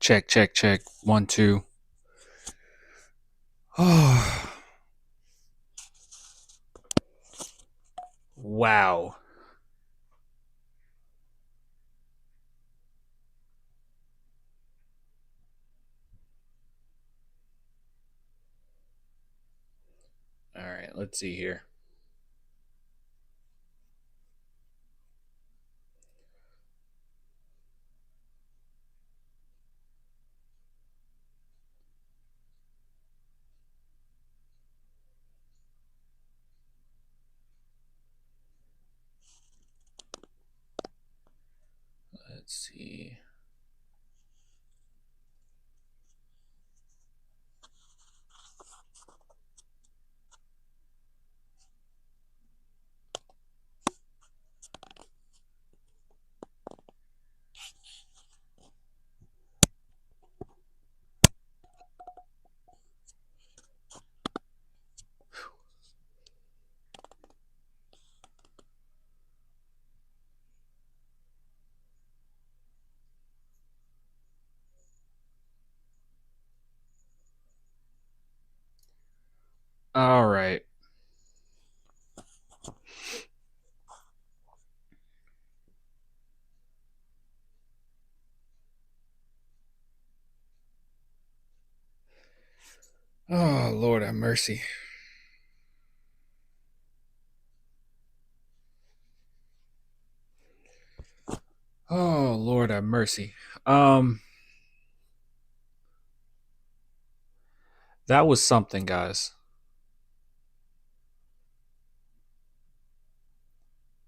Check, check, check. 1, 2. Oh, wow. All right, let's see here. Let's see. All right. Oh, Lord have mercy. Oh, Lord have mercy. That was something, guys.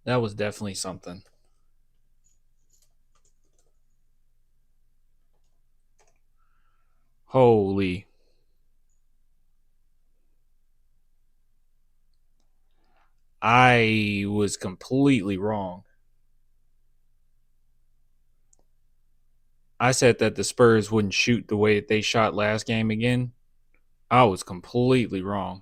That was definitely something. Holy. I was completely wrong. I said that the Spurs wouldn't shoot the way they shot last game again. I was completely wrong.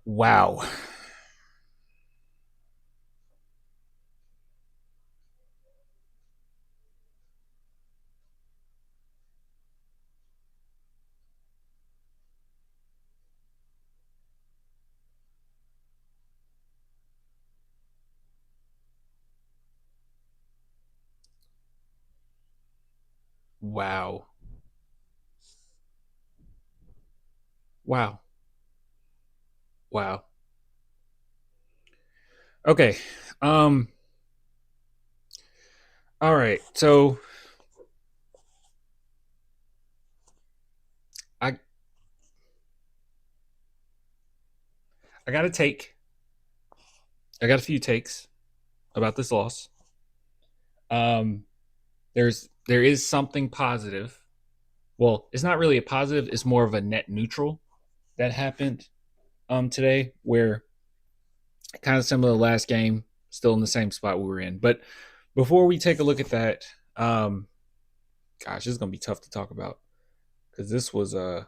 Wow. Wow. Wow. Wow. Okay. Um all right. So I I got a take. I got a few takes about this loss. Um there is something positive. Well, it's not really a positive, it's more of a net neutral that happened today where kind of similar to last game, still in the same spot we were in. But before we take a look at that, gosh, this is gonna be tough to talk about because this was an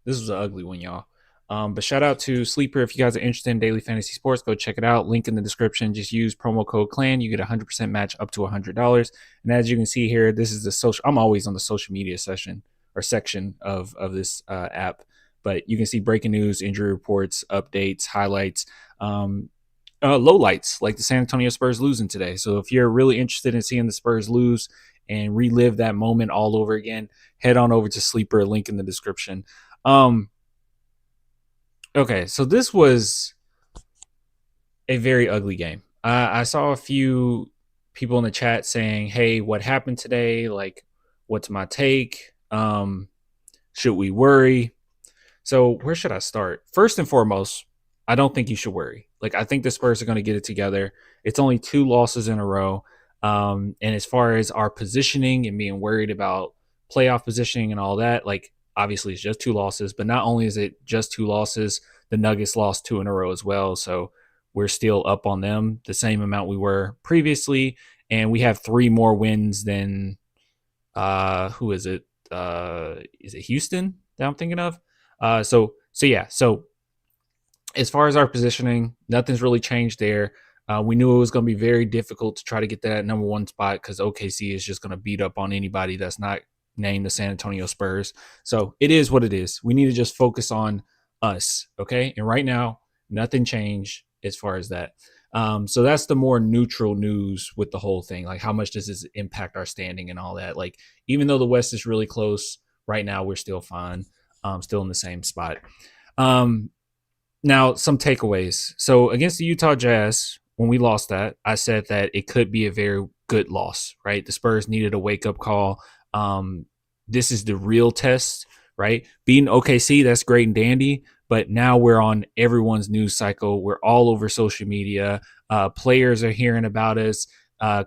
ugly one, y'all. But shout out to Sleeper. If you guys are interested in daily fantasy sports, go check it out. Link in the description. Just use promo code CLAN. You get a 100% match up to $100. And as you can see here, this is the social. I'm always on the social media session or section of this app. But you can see breaking news, injury reports, updates, highlights, lowlights, like the San Antonio Spurs losing today. So if you're really interested in seeing the Spurs lose and relive that moment all over again, head on over to Sleeper. Link in the description. Um, Okay, so this was a very ugly game. I saw a few people in the chat saying, "Hey, what happened today? Like, what's my take? Should we worry?" So, where should I start? First and foremost, I don't think you should worry. Like, I think the Spurs are going to get it together. It's only 2 losses in a row. And as far as our positioning and being worried about playoff positioning and all that, like, obviously it's just 2 losses, but not only is it just 2 losses, the Nuggets lost 2 in a row as well. So we're still up on them the same amount we were previously. And we have 3 more wins than who is it? Is it Houston that I'm thinking of? So as far as our positioning, nothing's really changed there. We knew it was going to be very difficult to try to get that number one spot because OKC is just going to beat up on anybody that's not named the San Antonio Spurs. So it is what it is. We need to just focus on us, okay? And right now, nothing changed as far as that. So that's the more neutral news with the whole thing. Like, how much does this impact our standing and all that? Like, even though the West is really close, right now we're still fine, still in the same spot. Now, some takeaways. So against the Utah Jazz, when we lost that, I said that it could be a very good loss, right? The Spurs needed a wake up call. This is the real test, right? Beating OKC, that's great and dandy, but now we're on everyone's news cycle. We're all over social media. Players are hearing about us.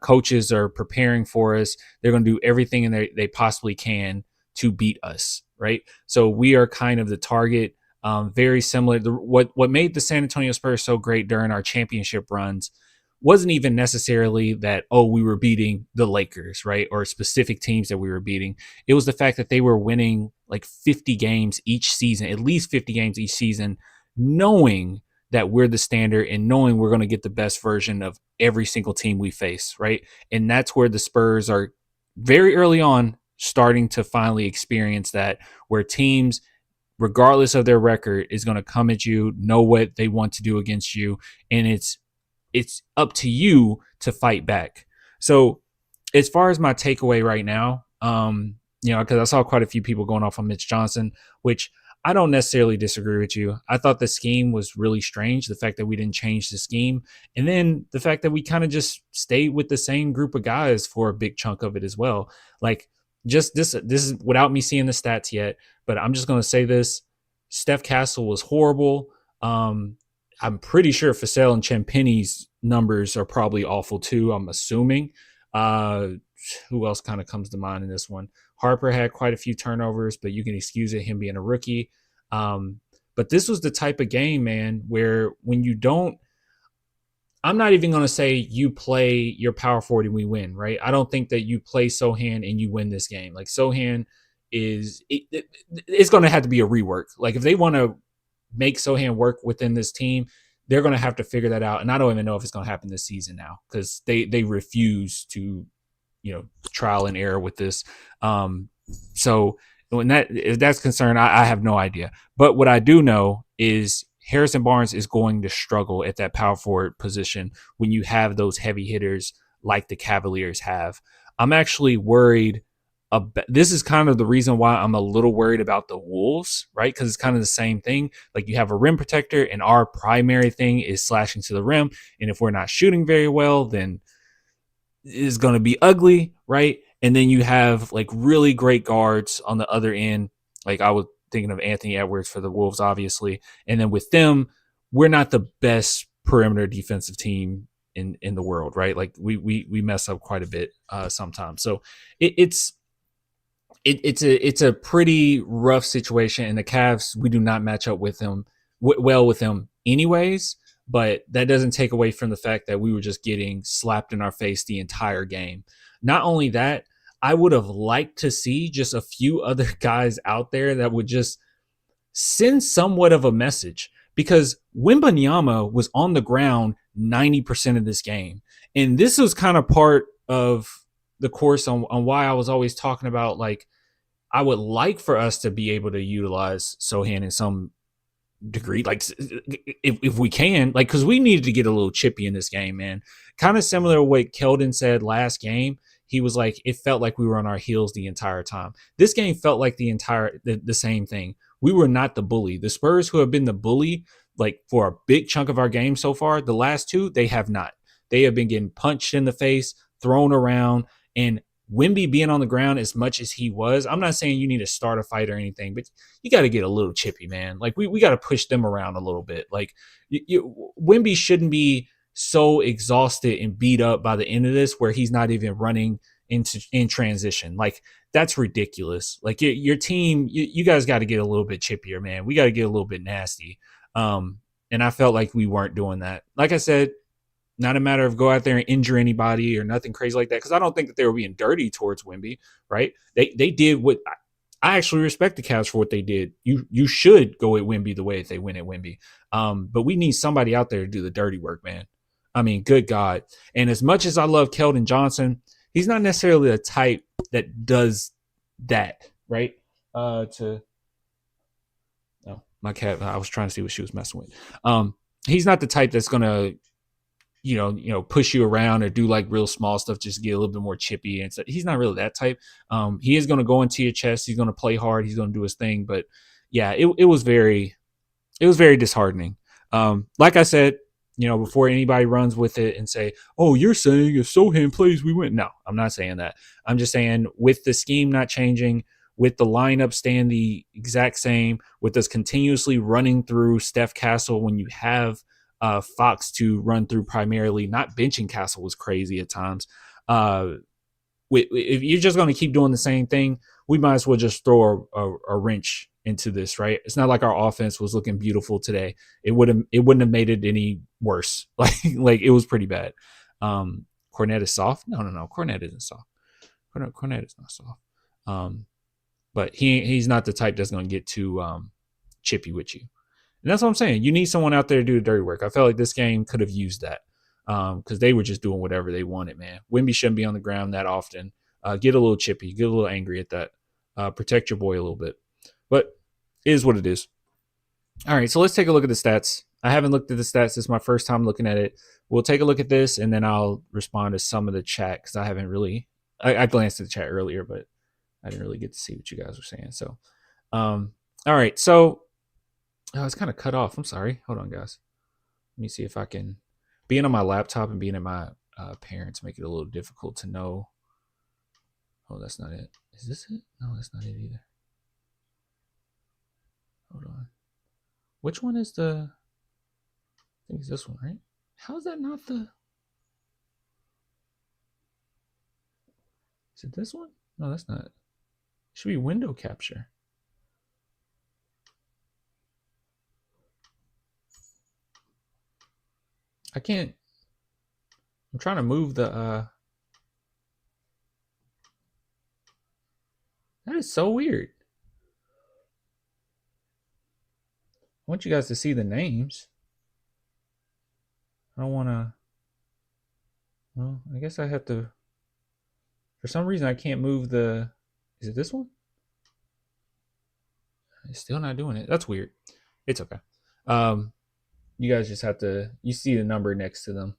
Coaches are preparing for us. They're going to do everything they possibly can to beat us, right? So we are kind of the target. Very similar. What made the San Antonio Spurs so great during our championship runs wasn't even necessarily that, we were beating the Lakers, right? Or specific teams that we were beating. It was the fact that they were winning like 50 games each season, at least 50 games each season, knowing that we're the standard and knowing we're going to get the best version of every single team we face, right? And that's where the Spurs are very early on starting to finally experience that, where teams, regardless of their record, is going to come at you, know what they want to do against you, and it's up to you to fight back. So as far as my takeaway right now, because I saw quite a few people going off on Mitch Johnson, which I don't necessarily disagree with you. I thought the scheme was really strange, the fact that we didn't change the scheme, and then the fact that we kind of just stayed with the same group of guys for a big chunk of it as well. Like, just this is without me seeing the stats yet, but I'm just going to say this. Steph Castle was horrible. I'm pretty sure Fasel and Champagne's numbers are probably awful too, I'm assuming. Who else kind of comes to mind in this one? Harper had quite a few turnovers, but you can excuse it, him being a rookie. But this was the type of game, man, where when you don't, I'm not even going to say you play your power forward and we win, right? I don't think that you play Sohan and you win this game. Like, Sohan it's going to have to be a rework. Like, if they want to make Sohan work within this team, they're going to have to figure that out. And I don't even know if it's going to happen this season now, because they refuse to, trial and error with this. So when if that's concerned, I have no idea. But what I do know is Harrison Barnes is going to struggle at that power forward position when you have those heavy hitters like the Cavaliers have. I'm actually worried. This is kind of the reason why I'm a little worried about the Wolves, right? Because it's kind of the same thing. Like, you have a rim protector, and our primary thing is slashing to the rim. And if we're not shooting very well, then it's going to be ugly, right? And then you have like really great guards on the other end. Like, I was thinking of Anthony Edwards for the Wolves, obviously. And then with them, we're not the best perimeter defensive team in the world, right? Like, we mess up quite a bit sometimes. So it's a pretty rough situation, and the Cavs, we do not match up with them well with them anyways, but that doesn't take away from the fact that we were just getting slapped in our face the entire game. Not only that, I would have liked to see just a few other guys out there that would just send somewhat of a message, because Wembanyama was on the ground 90% of this game. And this was kind of part of the course on why I was always talking about, like, I would like for us to be able to utilize Sohan in some degree, like, if we can, like, because we needed to get a little chippy in this game, man. Kind of similar to what Keldon said last game. He was like, it felt like we were on our heels the entire time. This game felt like the same thing. We were not the bully. The Spurs, who have been the bully, like, for a big chunk of our game so far, the last two, they have not. They have been getting punched in the face, thrown around, and Wemby being on the ground as much as he was, I'm not saying you need to start a fight or anything, but you got to get a little chippy, man. Like, we got to push them around a little bit. Like, Wemby shouldn't be so exhausted and beat up by the end of this where he's not even running in transition. Like, that's ridiculous. Like, your team, you guys got to get a little bit chippier, man. We got to get a little bit nasty. And I felt like we weren't doing that. Like I said, not a matter of go out there and injure anybody or nothing crazy like that, because I don't think that they were being dirty towards Wemby, right? They did what I actually respect the Cavs for what they did. You should go at Wemby the way that they went at Wemby. But we need somebody out there to do the dirty work, man. I mean, good God. And as much as I love Keldon Johnson, he's not necessarily the type that does that, right? To No, my cat. I was trying to see what she was messing with. He's not the type that's gonna, push you around or do like real small stuff just to get a little bit more chippy and stuff. He's not really that type. He is gonna go into your chest. He's gonna play hard. He's gonna do his thing. But yeah, it was very disheartening. Like I said, before anybody runs with it and say, "Oh, you're saying if Sohan plays, we win." No, I'm not saying that. I'm just saying with the scheme not changing, with the lineup staying the exact same, with us continuously running through Steph Castle when you have Fox to run through primarily, not benching Castle was crazy at times. If you're just going to keep doing the same thing, we might as well just throw a wrench into this, right? It's not like our offense was looking beautiful today. It wouldn't have made it any worse. Like it was pretty bad. Cornette is soft. No. Cornette isn't soft. Cornette is not soft. But he's not the type that's going to get too chippy with you. And that's what I'm saying. You need someone out there to do the dirty work. I felt like this game could have used that because they were just doing whatever they wanted, man. Wemby shouldn't be on the ground that often. Get a little chippy. Get a little angry at that. Protect your boy a little bit. But it is what it is. All right, so let's take a look at the stats. I haven't looked at the stats. This is my first time looking at it. We'll take a look at this, and then I'll respond to some of the chat because I haven't really – I glanced at the chat earlier, but I didn't really get to see what you guys were saying. So, all right. So, it's kind of cut off. I'm sorry. Hold on, guys. Let me see if I can. Being on my laptop and being at my parents make it a little difficult to know. Oh, that's not it. Is this it? No, that's not it either. Hold on. Which one is the? I think it's this one, right? How is that not the? Is it this one? No, that's not. It should be window capture. I can't. I'm trying to move the. That is so weird. I want you guys to see the names. I don't want to. Well, I guess I have to. For some reason, I can't move the. Is it this one? It's still not doing it. That's weird. It's okay. You guys just have to. You see the number next to them.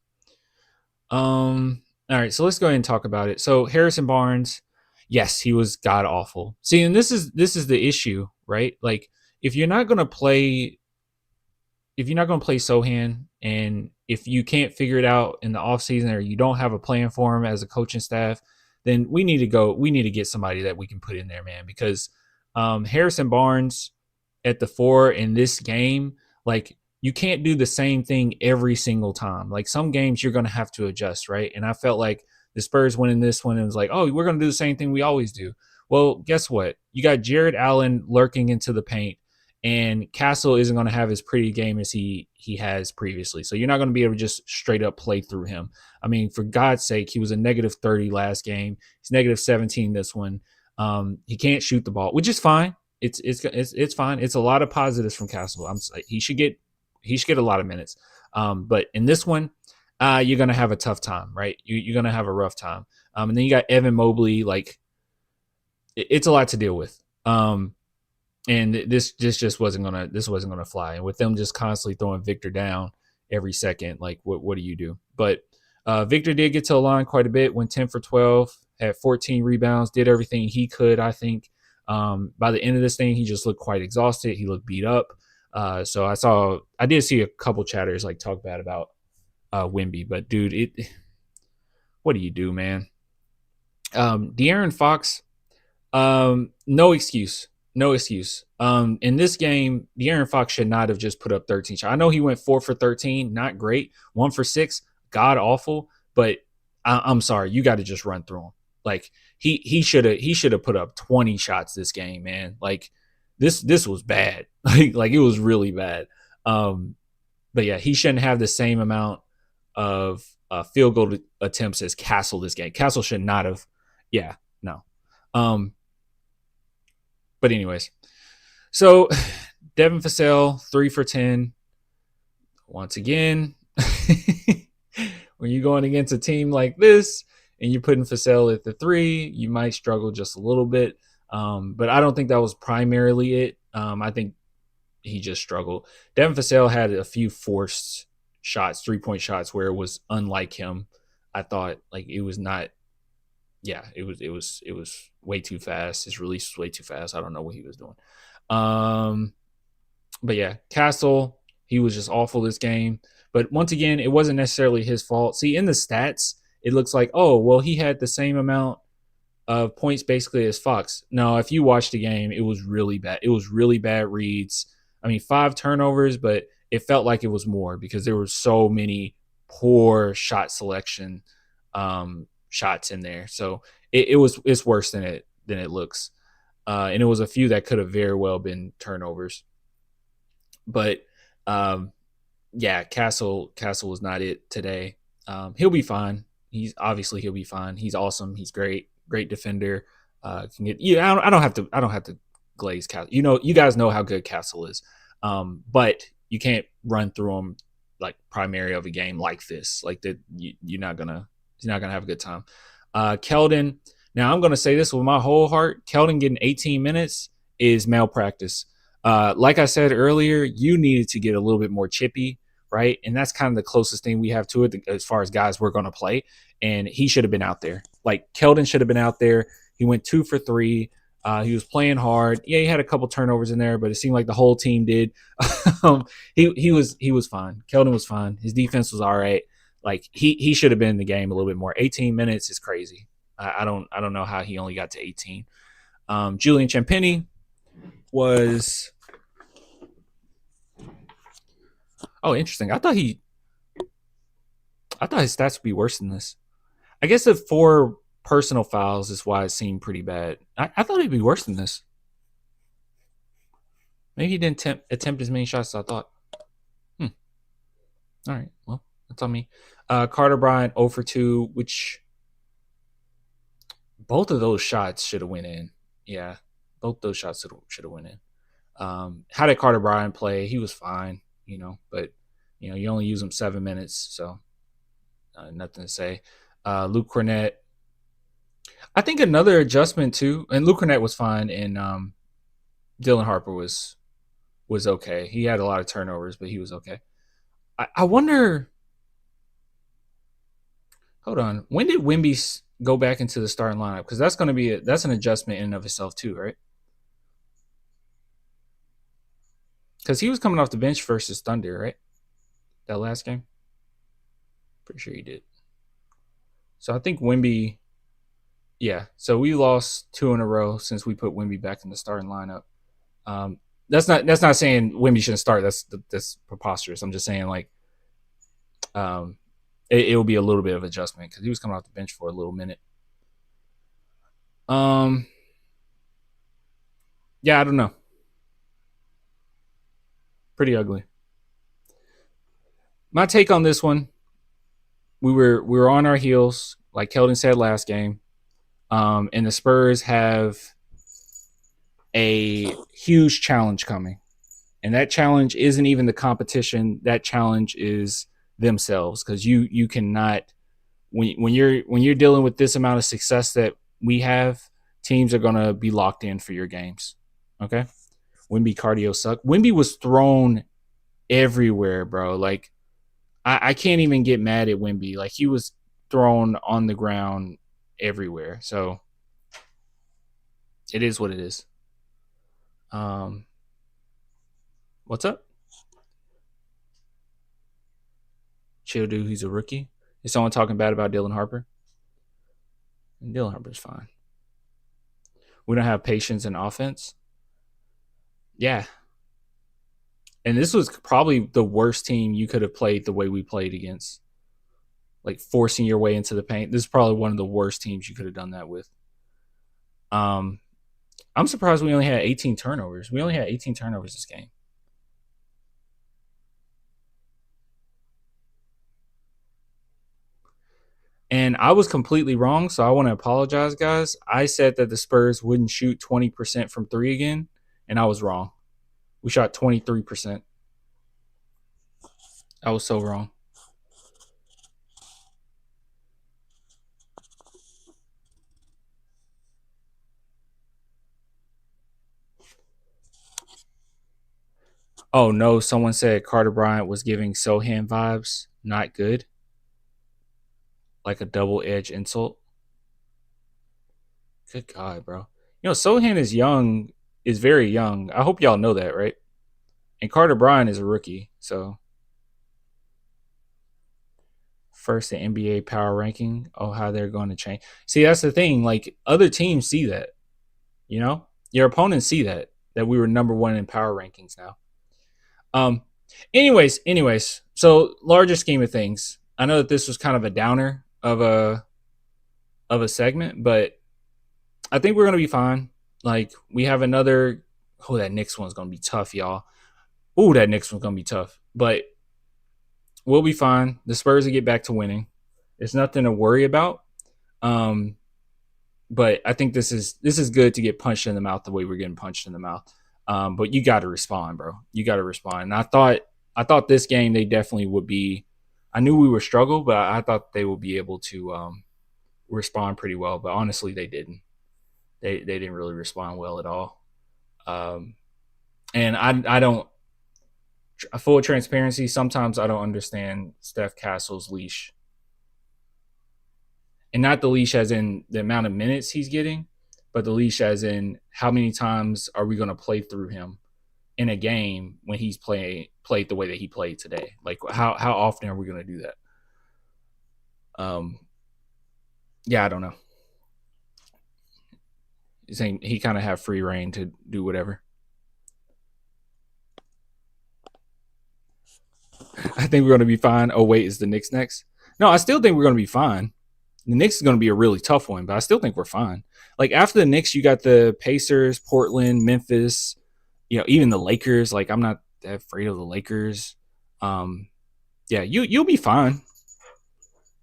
All right, so let's go ahead and talk about it. So Harrison Barnes, yes, he was god awful. See, and this is the issue, right? Like if you're not gonna play Sohan, and if you can't figure it out in the offseason or you don't have a plan for him as a coaching staff, then we need to get somebody that we can put in there, man, because Harrison Barnes at the 4 in this game, like you can't do the same thing every single time. Like some games you're going to have to adjust, right? And I felt like the Spurs winning this one, it was like, oh, we're going to do the same thing we always do. Well, guess what? You got Jared Allen lurking into the paint, and Castle isn't going to have as pretty a game as he has previously. So you're not going to be able to just straight up play through him. I mean, for God's sake, he was a negative 30 last game. He's negative 17 this one. He can't shoot the ball, which is fine. It's fine. It's a lot of positives from Castle. He should get a lot of minutes. But in this one, you're gonna have a tough time, right? You're gonna have a rough time. And then you got Evan Mobley. Like it's a lot to deal with. And this just wasn't gonna fly. And with them just constantly throwing Victor down every second, like what do you do? But Victor did get to the line quite a bit. Went 10 for 12, had 14 rebounds, did everything he could. I think by the end of this thing, he just looked quite exhausted. He looked beat up. So I did see a couple chatters like talk bad about Wemby, but dude, what do you do, man? De'Aaron Fox, no excuse. In this game, De'Aaron Fox should not have just put up 13 shots. I know he went 4 for 13, not great. 1 for 6, god awful. But I'm sorry, you got to just run through him. Like he should have put up 20 shots this game, man. Like this was bad. Like it was really bad. But yeah, he shouldn't have the same amount of field goal attempts as Castle this game. Castle should not have. Yeah, no. But anyways, so Devin Vassell, 3 for 10. Once again, when you're going against a team like this and you're putting Vassell at the 3, you might struggle just a little bit. But I don't think that was primarily it. I think he just struggled. Devin Vassell had a few forced shots, 3-point shots, where it was unlike him. I thought like it was not. Yeah, it was way too fast. His release was way too fast. I don't know what he was doing. But yeah, Castle, he was just awful this game. But once again, it wasn't necessarily his fault. See, in the stats, it looks like, oh, well, he had the same amount of points basically as Fox. No, if you watch the game, it was really bad. It was really bad reads. I mean, 5 turnovers, but it felt like it was more because there were so many poor shot selection shots in there. So it's worse than it looks. And it was a few that could have very well been turnovers. But yeah, Castle was not it today. He'll be fine. He'll be fine. He's awesome. He's great defender. Can get I don't have to glaze Castle. You guys know how good Castle is. But you can't run through him like primary of a game like this. Like that, he's not gonna have a good time. Keldon. Now I'm gonna say this with my whole heart. Keldon getting 18 minutes is malpractice. Like I said earlier, you needed to get a little bit more chippy, right? And that's kind of the closest thing we have to it as far as guys we're going to play. And he should have been out there. Like Keldon should have been out there. He went 2 for 3. He was playing hard. Yeah, he had a couple turnovers in there, but it seemed like the whole team did. He was fine. Keldon was fine. His defense was all right. Like he should have been in the game a little bit more. 18 minutes is crazy. I don't know how he only got to 18. Julian Champagnie was interesting. I thought his stats would be worse than this. I guess the 4 personal fouls is why it seemed pretty bad. I thought it'd be worse than this. Maybe he didn't attempt as many shots as I thought. All right, well, that's on me. Carter Bryant 0 for 2, which both of those shots should have went in. Yeah, both those shots should have went in. How did Carter Bryant play? He was fine, but you only use him 7 minutes, so nothing to say. Luke Cornett, I think another adjustment too, and Luke Cornett was fine, and Dylan Harper was okay. He had a lot of turnovers, but he was okay. I wonder. Hold on, when did Wemby go back into the starting lineup? Because that's going to be that's an adjustment in and of itself too, right? Because he was coming off the bench versus Thunder, right? That last game. Pretty sure he did. So I think Wemby. Yeah, so we lost 2 in a row since we put Wemby back in the starting lineup. That's not saying Wemby shouldn't start. That's preposterous. I'm just saying like, it will be a little bit of adjustment because he was coming off the bench for a little minute. Yeah, I don't know. Pretty ugly. My take on this one, we were on our heels, like Keldon said last game, and the Spurs have a huge challenge coming, and that challenge isn't even the competition. That challenge is themselves, because you cannot when you're dealing with this amount of success that we have, teams are gonna be locked in for your games. Okay, Wemby cardio sucked. Wemby was thrown everywhere, bro. Like I can't even get mad at Wemby. Like he was thrown on the ground everywhere. So it is what it is. What's up? Chill, dude. He's a rookie. Is someone talking bad about Dylan Harper? And Dylan Harper's fine. We don't have patience in offense. Yeah. And this was probably the worst team you could have played the way we played against. Like forcing your way into the paint. This is probably one of the worst teams you could have done that with. I'm surprised we only had 18 turnovers. We only had 18 turnovers this game. And I was completely wrong, so I want to apologize, guys. I said that the Spurs wouldn't shoot 20% from three again, and I was wrong. We shot 23%. I was so wrong. Oh no, someone said Carter Bryant was giving Sohan vibes. Not good. Like a double-edged insult. Good God, bro. You know, Sohan is very young. I hope y'all know that, right? And Carter Bryant is a rookie, so first the NBA power ranking. Oh, how they're going to change. See, that's the thing. Like other teams see that, you know? Your opponents see that we were number one in power rankings now. Um anyways, so larger scheme of things. I know that this was kind of a downer of a segment, but I think we're gonna be fine. Like we have another that Knicks one's gonna be tough, y'all. Ooh, that Knicks one's gonna be tough. But we'll be fine. The Spurs will get back to winning. It's nothing to worry about. But I think this is good to get punched in the mouth the way we're getting punched in the mouth. But you got to respond, bro. You got to respond. And I thought this game they definitely would be. I knew we would struggle, but I thought they would be able to respond pretty well. But honestly, they didn't. They didn't really respond well at all. And I don't. Full transparency. Sometimes I don't understand Steph Castle's leash, and not the leash as in the amount of minutes he's getting, but the leash as in how many times are we going to play through him in a game when he's played the way that he played today? Like how often are we going to do that? Yeah, I don't know. He's saying he kind of have free reign to do whatever. I think we're going to be fine. Oh wait, is the Knicks next? No, I still think we're going to be fine. The Knicks is going to be a really tough one, but I still think we're fine. Like after the Knicks, you got the Pacers, Portland, Memphis, even the Lakers. Like I'm not that afraid of the Lakers. Yeah, you'll be fine.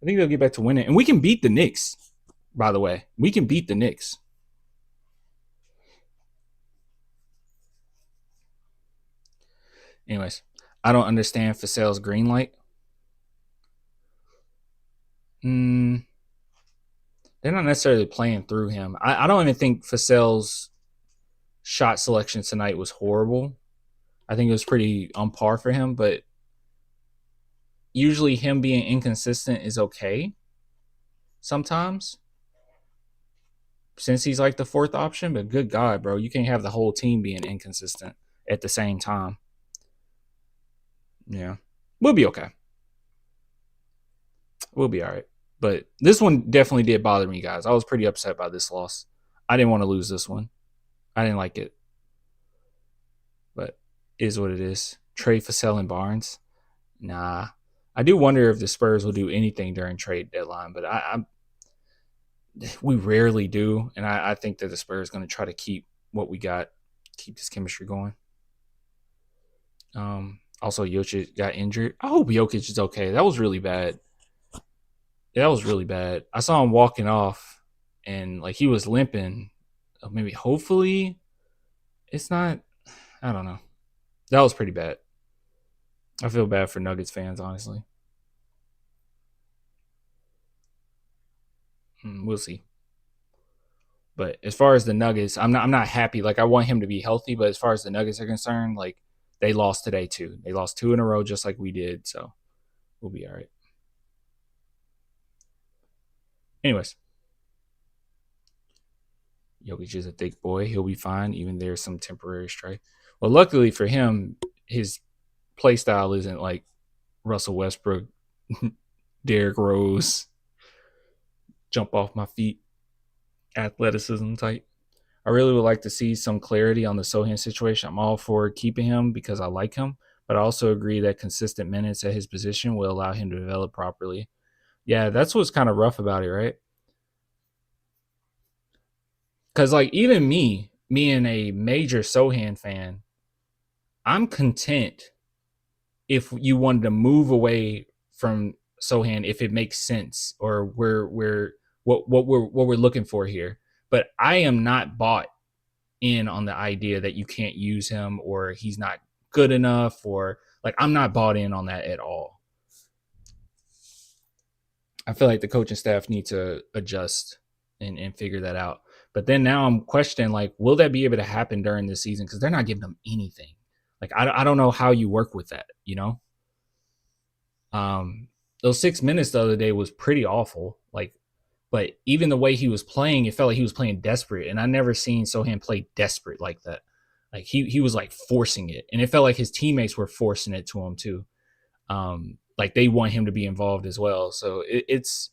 I think they'll get back to winning, and we can beat the Knicks. By the way, we can beat the Knicks. Anyways, I don't understand Vassell's green light. They're not necessarily playing through him. I don't even think Vassell's shot selection tonight was horrible. I think it was pretty on par for him, but usually him being inconsistent is okay sometimes since he's like the fourth option. But good God, bro, you can't have the whole team being inconsistent at the same time. Yeah, we'll be okay. We'll be all right. But this one definitely did bother me, guys. I was pretty upset by this loss. I didn't want to lose this one. I didn't like it. But it is what it is. Trade Vassell and Barnes. Nah. I do wonder if the Spurs will do anything during trade deadline, but we rarely do, and I think that the Spurs are going to try to keep what we got, keep this chemistry going. Also, Jokic got injured. I hope Jokic is okay. That was really bad. Yeah, that was really bad. I saw him walking off, and like he was limping. Maybe, hopefully, it's not. I don't know. That was pretty bad. I feel bad for Nuggets fans, honestly. We'll see. But as far as the Nuggets, I'm not happy. Like I want him to be healthy, but as far as the Nuggets are concerned, like they lost today too. They lost 2 in a row just like we did, so we'll be all right. Anyways, Jokic is a thick boy. He'll be fine, even there's some temporary strife. Well, luckily for him, his play style isn't like Russell Westbrook, Derrick Rose, jump off my feet, athleticism type. I really would like to see some clarity on the Sohan situation. I'm all for keeping him because I like him, but I also agree that consistent minutes at his position will allow him to develop properly. Yeah, that's what's kind of rough about it, right? Because like even me being a major Sohan fan, I'm content if you wanted to move away from Sohan if it makes sense or what we're looking for here. But I am not bought in on the idea that you can't use him or he's not good enough or like I'm not bought in on that at all. I feel like the coaching staff need to adjust and figure that out. But then now I'm questioning like, will that be able to happen during this season? Because they're not giving them anything. Like I don't know how you work with that. You know, those 6 minutes the other day was pretty awful. Like, but even the way he was playing, it felt like he was playing desperate, and I never seen Sohan play desperate like that. Like he was like forcing it, and it felt like his teammates were forcing it to him too. Like they want him to be involved as well. So it's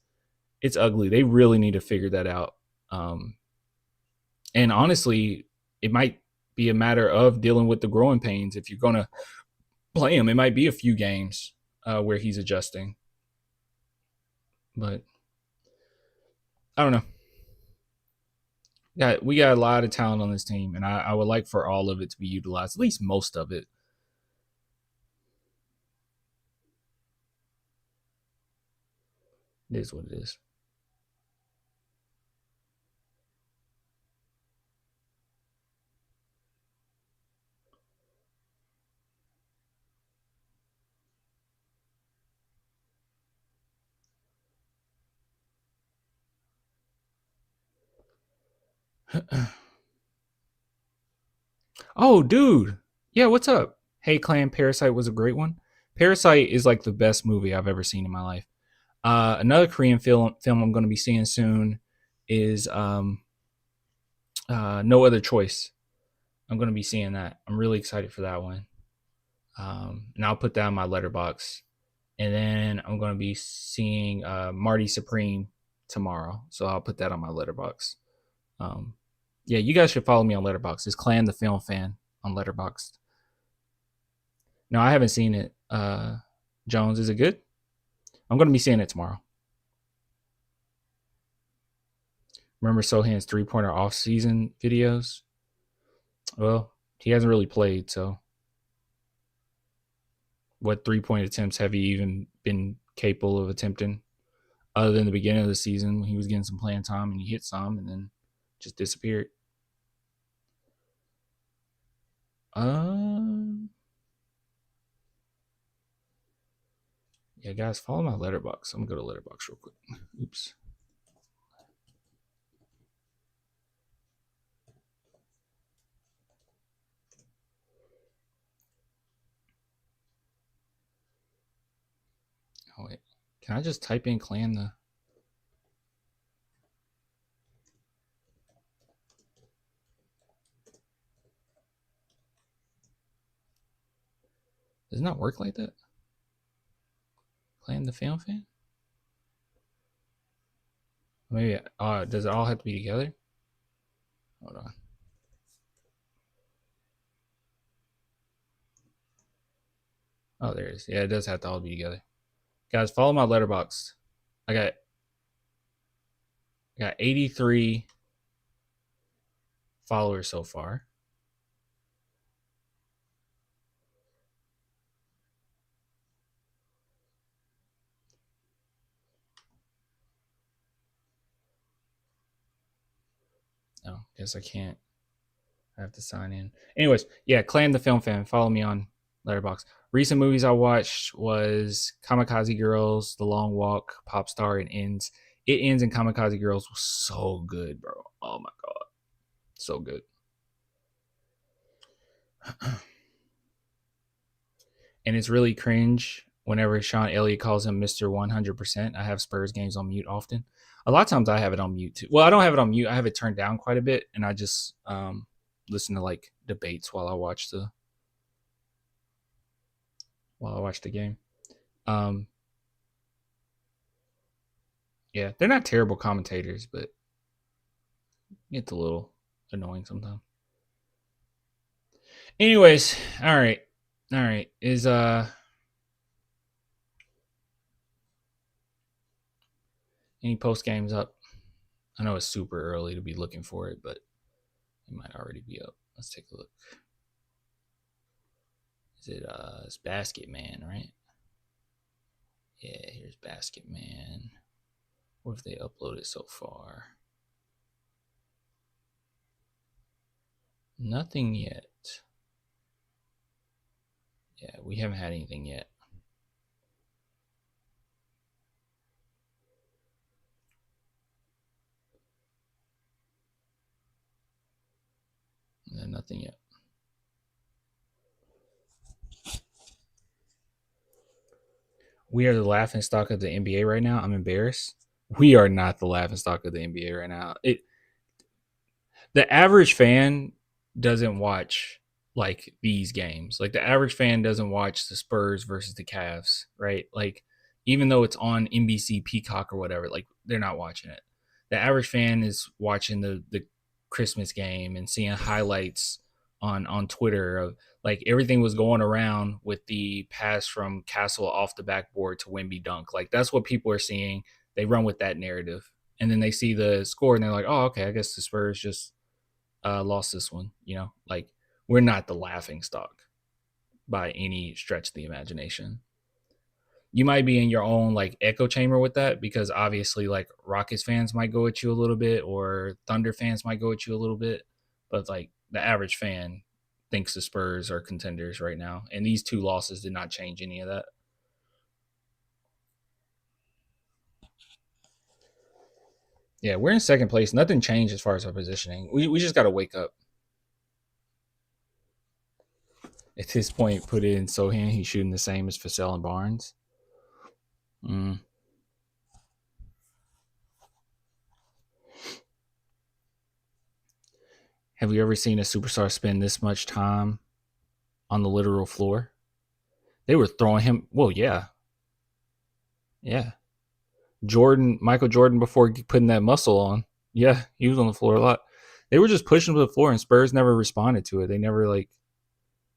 ugly. They really need to figure that out. And honestly, it might be a matter of dealing with the growing pains. If you're gonna play him, it might be a few games where he's adjusting. But I don't know. Yeah, we got a lot of talent on this team, and I would like for all of it to be utilized, at least most of it. It is what it is. Oh, dude. Yeah, what's up? Hey, Clan, Parasite was a great one. Parasite is like the best movie I've ever seen in my life. Another Korean film I'm going to be seeing soon is No Other Choice. I'm going to be seeing that. I'm really excited for that one. And I'll put that on my letterbox. And then I'm going to be seeing Marty Supreme tomorrow. So I'll put that on my letterbox. Um, yeah, you guys should follow me on Letterboxd. It's Clan the Film Fan on Letterboxd. No, I haven't seen it. Jones, is it good? I'm going to be seeing it tomorrow. Remember Sohan's 3-pointer off-season videos? Well, he hasn't really played, so what 3-point attempts have he even been capable of attempting? Other than the beginning of the season when he was getting some playing time and he hit some and then just disappeared. Yeah, guys, follow my letterbox. I'm gonna go to letterbox real quick. Oops. Oh wait, can I just type in clan the? Does it not work like that? Clan the film fan? Maybe. Does it all have to be together? Hold on. Oh, there it is. Yeah, it does have to all be together. Guys, follow my letterbox. I got 83 followers so far. Oh, guess I can't. I have to sign in. Anyways, yeah, Clan the Film Fan. Follow me on Letterbox. Recent movies I watched was Kamikaze Girls, The Long Walk, Pop Star, and Ends. It Ends and Kamikaze Girls was so good, bro. Oh my god, so good. And it's really cringe whenever Sean Elliott calls him Mr. 100%. I have Spurs games on mute often. A lot of times I have it on mute too. Well, I don't have it on mute. I have it turned down quite a bit, and I just listen to like debates while I watch the game. Um, yeah, they're not terrible commentators, but it's a little annoying sometimes. Anyways, all right. Is any post games up? I know it's super early to be looking for it, but it might already be up. Let's take a look. Is it it's Basket Man, right? Yeah, here's Basket Man. What have they uploaded so far? Nothing yet. Yeah, we haven't had anything yet. No, nothing yet. We are the laughing stock of the NBA right now. I'm embarrassed. We are not the laughing stock of the NBA right now. The average fan doesn't watch like these games. Like the average fan doesn't watch the Spurs versus the Cavs, right? Like even though it's on NBC Peacock or whatever, like they're not watching it. The average fan is watching the Christmas game and seeing highlights on Twitter of like everything was going around with the pass from Castle off the backboard to Wemby dunk. Like that's what people are seeing. They run with that narrative. And then they see the score and they're like, oh, okay, I guess the Spurs just lost this one. You know, like we're not the laughing stock by any stretch of the imagination. You might be in your own like echo chamber with that because obviously like Rockets fans might go at you a little bit or Thunder fans might go at you a little bit, but like the average fan thinks the Spurs are contenders right now, and these two losses did not change any of that. Yeah, we're in second place. Nothing changed as far as our positioning. We just got to wake up. At this point, put in Sohan. He's shooting the same as Vassell and Barnes. Mm. Have you ever seen a superstar spend this much time on the literal floor? They were throwing him. Well, yeah, yeah. Michael Jordan, before putting that muscle on, yeah, he was on the floor a lot. They were just pushing him to the floor, and Spurs never responded to it. They never like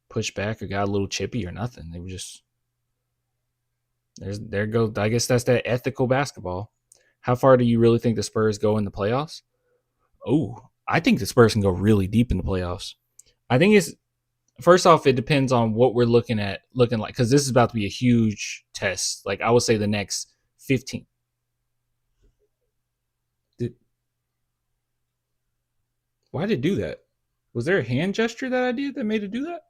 pushed back or got a little chippy or nothing. They were just there go. I guess that's that ethical basketball. How far do you really think the Spurs go in the playoffs? Oh, I think the Spurs can go really deep in the playoffs. I think it's first off, it depends on what we're looking like because this is about to be a huge test. Like I would say, the next 15. Did, why did it do that? Was there a hand gesture that I did that made it do that?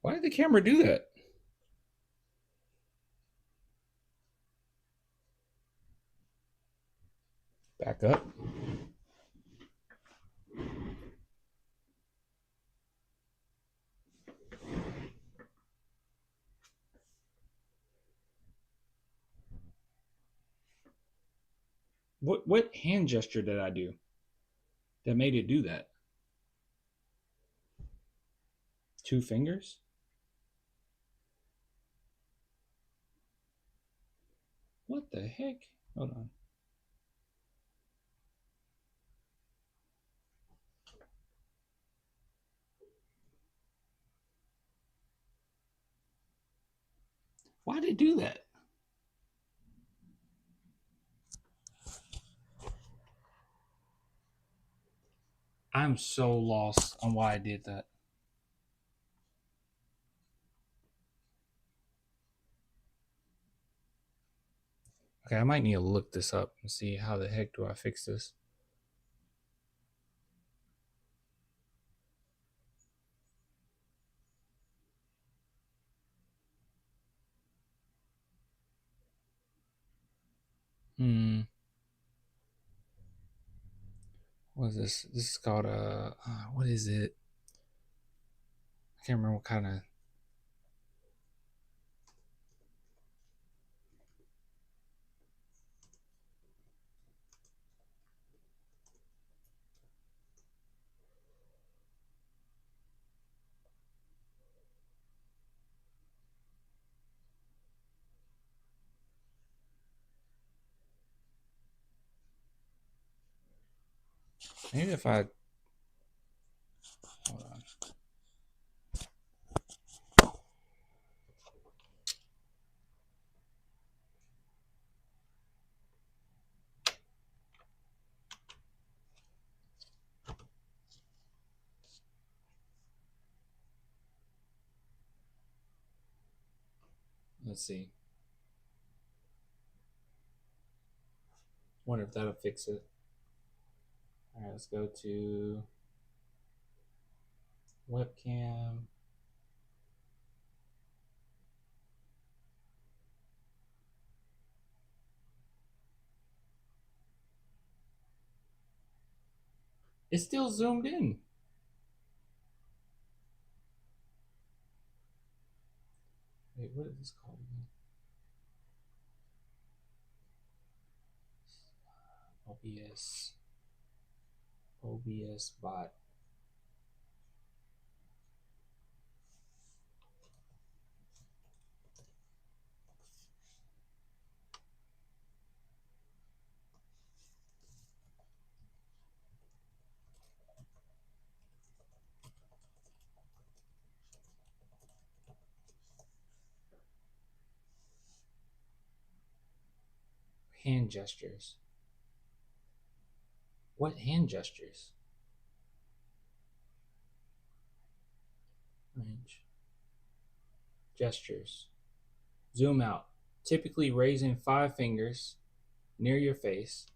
Why did the camera do that? Back up. What hand gesture did I do that made it do that? Two fingers? What the heck? Hold on. Why did it do that? I'm so lost on why I did that. Okay, I might need to look this up and see how the heck do I fix this. Hmm. What is this? This is called what is it? I can't remember what kind of. Maybe if I hold on. Let's see. Wonder if that'll fix it. All right, let's go to webcam. It's still zoomed in. Wait, what is this called again? OBS bot. Hand gestures. What hand gestures? Range. Gestures. Zoom out. Typically raising 5 fingers near your face.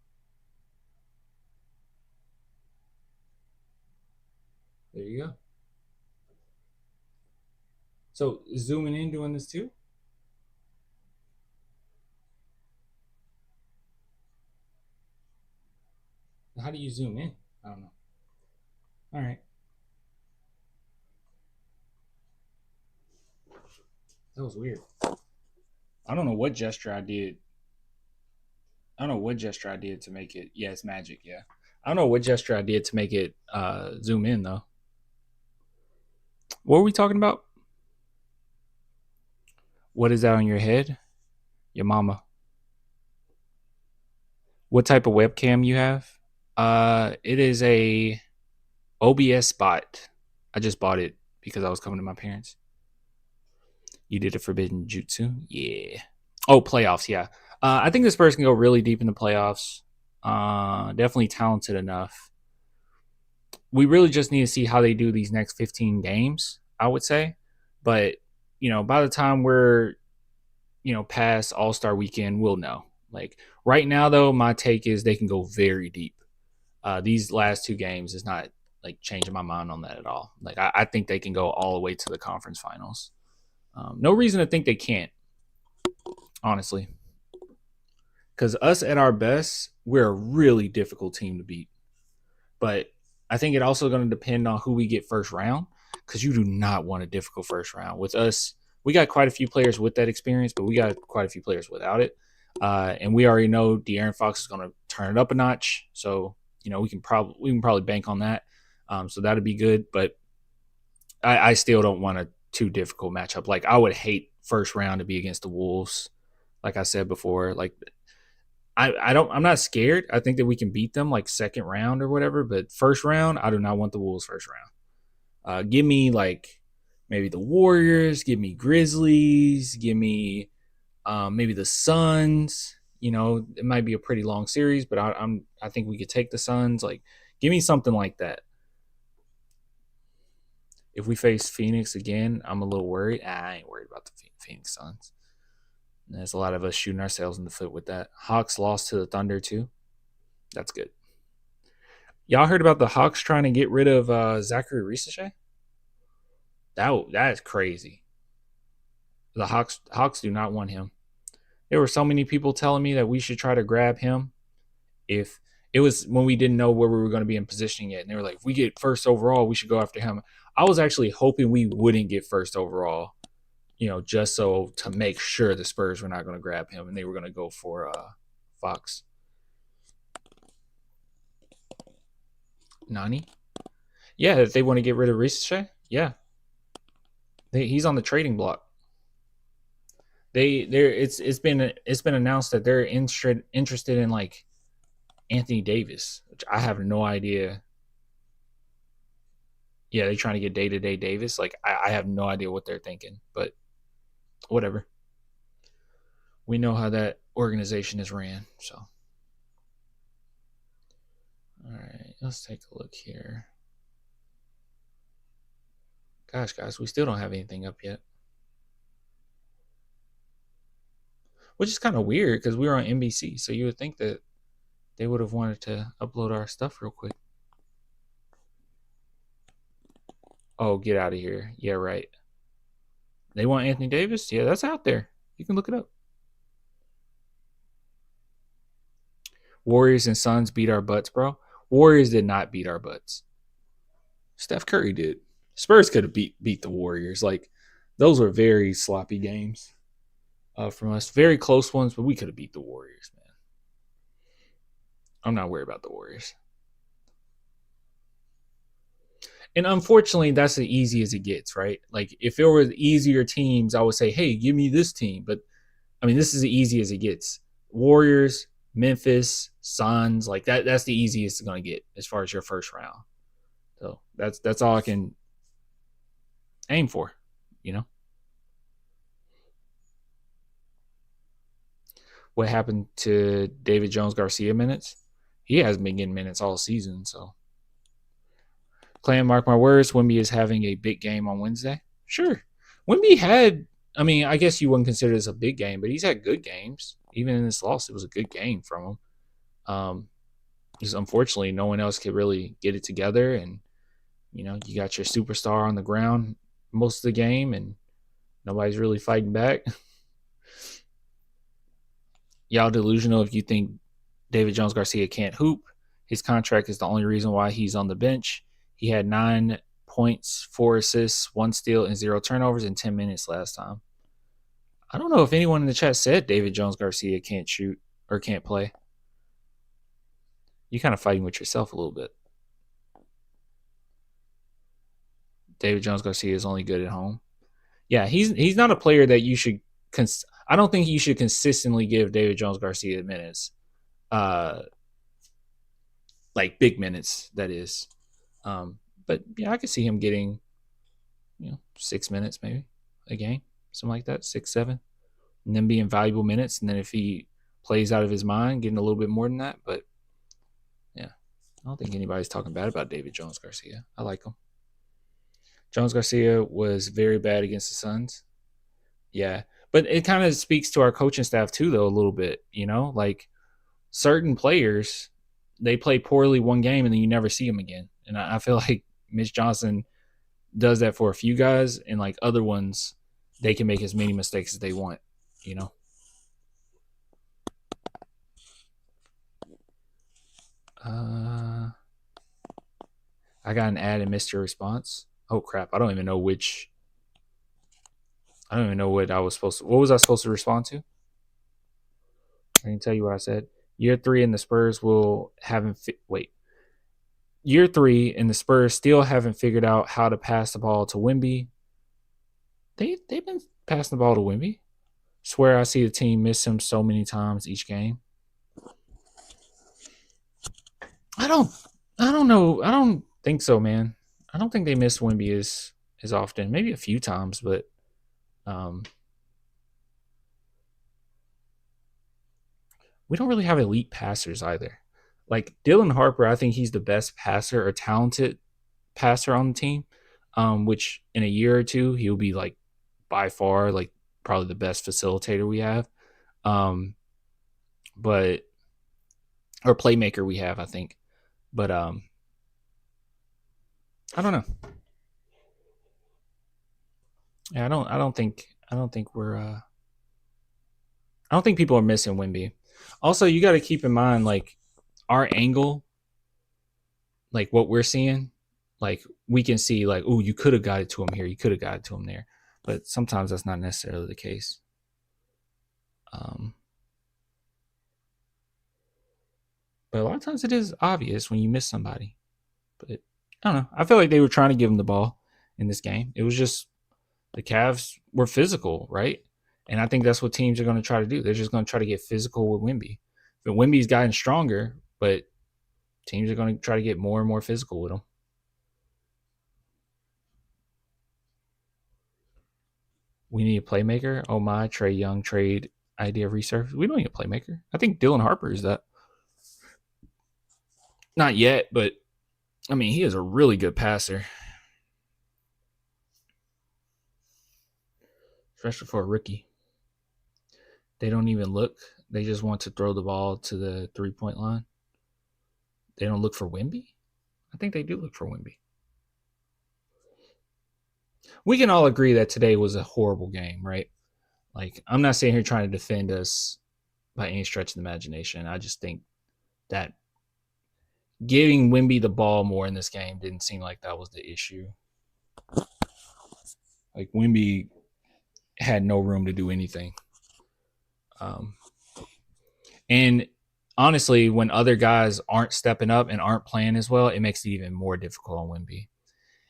There you go. So zooming in doing this too? How do you zoom in? I don't know. All right. That was weird. I don't know what gesture I did. I don't know what gesture I did to make it. Yeah, it's magic. Yeah. I don't know what gesture I did to make it zoom in though. What were we talking about? What is that on your head? Your mama. What type of webcam you have? It is a OBS bot. I just bought it because I was coming to my parents. You did a forbidden jutsu? Yeah. Oh, playoffs, yeah. I think this Spurs can go really deep in the playoffs. Definitely talented enough. We really just need to see how they do these next 15 games, I would say. But, by the time we're, past All-Star weekend, we'll know. Like right now though, my take is they can go very deep. These last 2 games is not like changing my mind on that at all. Like I think they can go all the way to the conference finals. No reason to think they can't, honestly. Because us at our best, we're a really difficult team to beat. But I think it also going to depend on who we get first round. Because you do not want a difficult first round. With us, we got quite a few players with that experience, but we got quite a few players without it. And we already know De'Aaron Fox is going to turn it up a notch. So we can probably bank on that. So that'd be good. But I still don't want a too difficult matchup. Like I would hate first round to be against the Wolves. Like I said before, like I'm not scared. I think that we can beat them like second round or whatever. But first round, I do not want the Wolves first round. Give me like maybe the Warriors. Give me Grizzlies. Give me maybe the Suns. It might be a pretty long series, but I think we could take the Suns. Like, give me something like that. If we face Phoenix again, I'm a little worried. I ain't worried about the Phoenix Suns. There's a lot of us shooting ourselves in the foot with that. Hawks lost to the Thunder too. That's good. Y'all heard about the Hawks trying to get rid of Zachary Risachet? That is crazy. The Hawks do not want him. There were so many people telling me that we should try to grab him if it was when we didn't know where we were going to be in position yet. And they were like, if we get first overall, we should go after him. I was actually hoping we wouldn't get first overall, just so to make sure the Spurs were not going to grab him and they were going to go for Fox. Nani? Yeah, if they want to get rid of Risachet, yeah. He's on the trading block. It's been announced that they're interested in like Anthony Davis, which I have no idea. Yeah, they're trying to get day-to-day Davis. Like I have no idea what they're thinking, but whatever. We know how that organization is ran, so. All right, let's take a look here. Gosh, guys, we still don't have anything up yet. which is kind of weird because we were on NBC. So you would think that they would have wanted to upload our stuff real quick. Oh, get out of here. Yeah, right. They want Anthony Davis? Yeah, that's out there. You can look it up. Warriors and Suns beat our butts, bro. Warriors did not beat our butts. Steph Curry did. Spurs could have beat the Warriors. Like, those were very sloppy games from us. Very close ones, but we could have beat the Warriors, man. I'm not worried about the Warriors. And unfortunately, that's as easy as it gets, right? Like, if it were easier teams, I would say, hey, give me this team. But, I mean, this is as easy as it gets. Warriors, Memphis, Suns, like that's the easiest it's going to get as far as your first round. So that's all I can aim for, you know. What happened to David Jones Garcia minutes? He hasn't been getting minutes all season, so. Clan, mark my words, Wemby is having a big game on Wednesday. Sure. Wemby had, I mean, I guess you wouldn't consider this a big game, but he's had good games. Even in this loss, it was a good game from him. Just unfortunately, no one else could really get it together. And, you know, you got your superstar on the ground most of the game, and nobody's really fighting back. Y'all delusional if you think David Jones Garcia can't hoop. His contract is the only reason why he's on the bench. He had 9 points, 4 assists, 1 steal, and 0 turnovers in 10 minutes last time. I don't know if anyone in the chat said David Jones Garcia can't shoot or can't play. You're kind of fighting with yourself a little bit. David Jones Garcia is only good at home. Yeah, he's not a player that you should. I don't think you should consistently give David Jones Garcia minutes, like big minutes. That is, but yeah, I could see him getting, 6 minutes maybe a game, something like that, 6, 7, and then being valuable minutes. And then if he plays out of his mind, getting a little bit more than that. But yeah, I don't think anybody's talking bad about David Jones Garcia. I like him. Jones Garcia was very bad against the Suns. Yeah. But it kind of speaks to our coaching staff too, though, a little bit, like certain players, they play poorly one game and then you never see them again. And I feel like Mitch Johnson does that for a few guys, and like other ones, they can make as many mistakes as they want, I got an ad and missed your response. Oh crap. I don't even know what what was I supposed to respond to? I can tell you what I said. Year 3 and the Spurs Year 3 and the Spurs still haven't figured out how to pass the ball to Wemby. They've been passing the ball to Wemby. Swear I see the team miss him so many times each game. I don't know. I don't think so, man. I don't think they miss Wemby as often. Maybe a few times, but we don't really have elite passers either. Like Dylan Harper, I think he's the best passer or talented passer on the team. Which in a year or two he'll be like by far like probably the best facilitator we have. But or playmaker we have, I think. But I don't know. Yeah, I don't think we're I don't think people are missing Wemby. Also, you got to keep in mind like our angle, like what we're seeing, like we can see like, oh, you could have got it to him here, you could have got it to him there, but sometimes that's not necessarily the case. But a lot of times it is obvious when you miss somebody. But I don't know. I feel like they were trying to give him the ball in this game. It was just the Cavs were physical, right? And I think that's what teams are going to try to do. They're just going to try to get physical with Wemby. But Wemby's gotten stronger, but teams are going to try to get more and more physical with him. We need a playmaker. Oh my, Trae Young trade idea resurfaced. We don't need a playmaker. I think Dylan Harper is that. Not yet, but I mean, he is a really good passer. Especially for a rookie. They don't even look. They just want to throw the ball to the 3-point line. They don't look for Wemby? I think they do look for Wemby. We can all agree that today was a horrible game, right? Like, I'm not sitting here trying to defend us by any stretch of the imagination. I just think that giving Wemby the ball more in this game didn't seem like that was the issue. Like, Wemby had no room to do anything. And honestly, when other guys aren't stepping up and aren't playing as well, it makes it even more difficult on Wemby.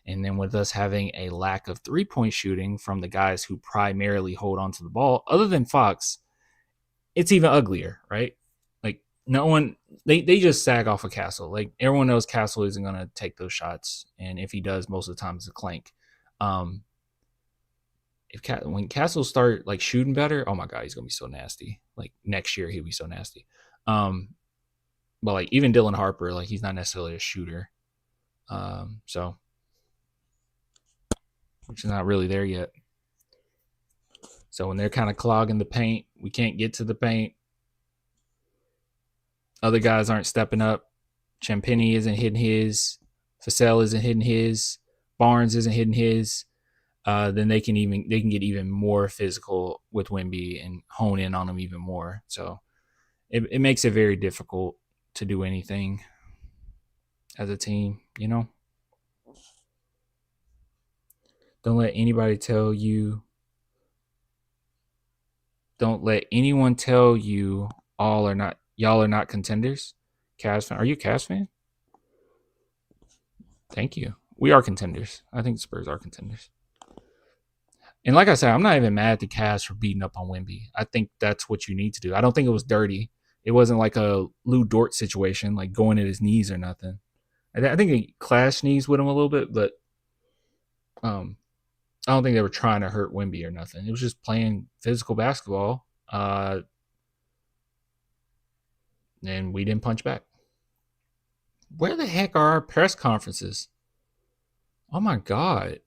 And then with us having a lack of 3-point shooting from the guys who primarily hold on to the ball, other than Fox, it's even uglier, right? Like, no one, they just sag off of Castle. Like, everyone knows Castle isn't going to take those shots. And if he does, most of the time it's a clank. When Castle start like shooting better, oh my god, he's gonna be so nasty. Like, next year he'll be so nasty. But like, even Dylan Harper, like, he's not necessarily a shooter. So which is not really there yet. So when they're kind of clogging the paint, we can't get to the paint. Other guys aren't stepping up. Champagny isn't hitting his. Vassell isn't hitting his. Barnes isn't hitting his. Then they can get even more physical with Wemby and hone in on him even more. So it makes it very difficult to do anything as a team, you know? Don't let anybody tell you. Don't let anyone tell you y'all are not contenders. Cavs fan. Are you a Cavs fan? Thank you. We are contenders. I think the Spurs are contenders. And like I said, I'm not even mad at the Cavs for beating up on Wemby. I think that's what you need to do. I don't think it was dirty. It wasn't like a Lou Dort situation, like going at his knees or nothing. I think he clashed knees with him a little bit, but I don't think they were trying to hurt Wemby or nothing. It was just playing physical basketball, and we didn't punch back. Where the heck are our press conferences? Oh my god.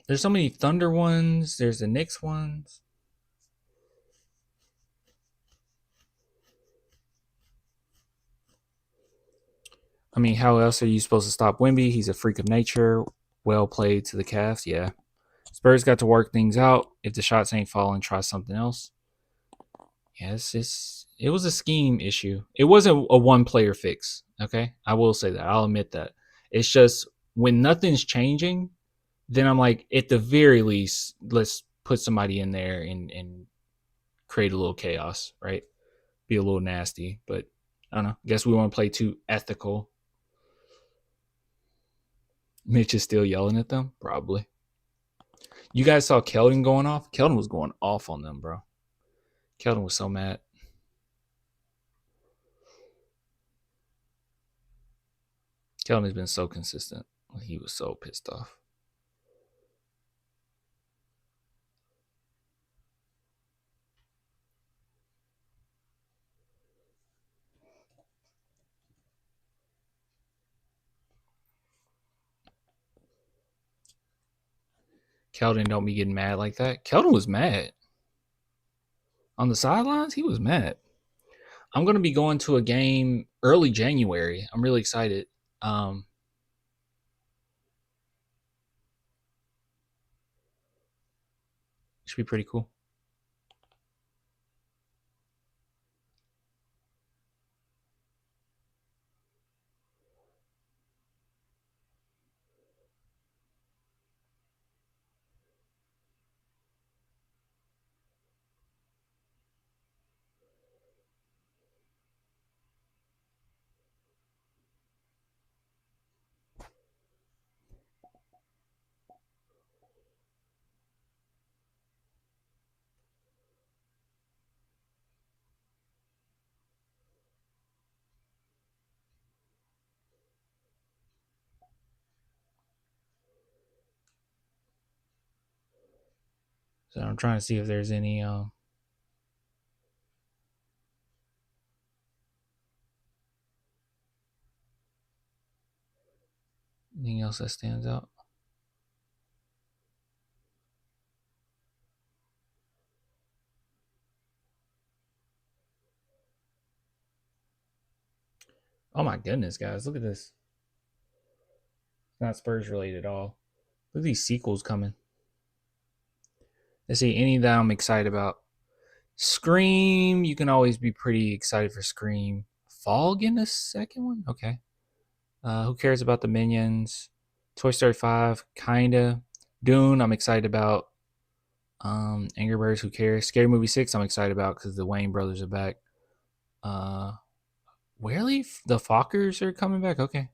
There's so many Thunder ones. There's the Knicks ones. I mean, how else are you supposed to stop Wemby? He's a freak of nature. Well played to the Cavs. Yeah. Spurs got to work things out. If the shots ain't falling, try something else. Yes, it was a scheme issue. It wasn't a one player fix. Okay. I will say that. I'll admit that. It's just when nothing's changing, then I'm like, at the very least, let's put somebody in there and create a little chaos, right? Be a little nasty. But I don't know. I guess we want to play too ethical. Mitch is still yelling at them? Probably. You guys saw Keldon going off? Keldon was going off on them, bro. Keldon was so mad. Keldon has been so consistent. He was so pissed off. Keldon don't be getting mad like that. Keldon was mad. On the sidelines, he was mad. I'm going to be going to a game early January. I'm really excited. Should be pretty cool. So I'm trying to see if there's any anything else that stands out. Oh my goodness, guys, look at this. It's not Spurs related at all. Look at these sequels coming. Let's see any that I'm excited about. Scream, you can always be pretty excited for Scream. Fall getting a second one? Okay. Who cares about the Minions? Toy Story 5, kinda. Dune, I'm excited about. Angry Birds, who cares? Scary Movie 6, I'm excited about because the Wayne brothers are back. Really? The Fockers are coming back? Okay.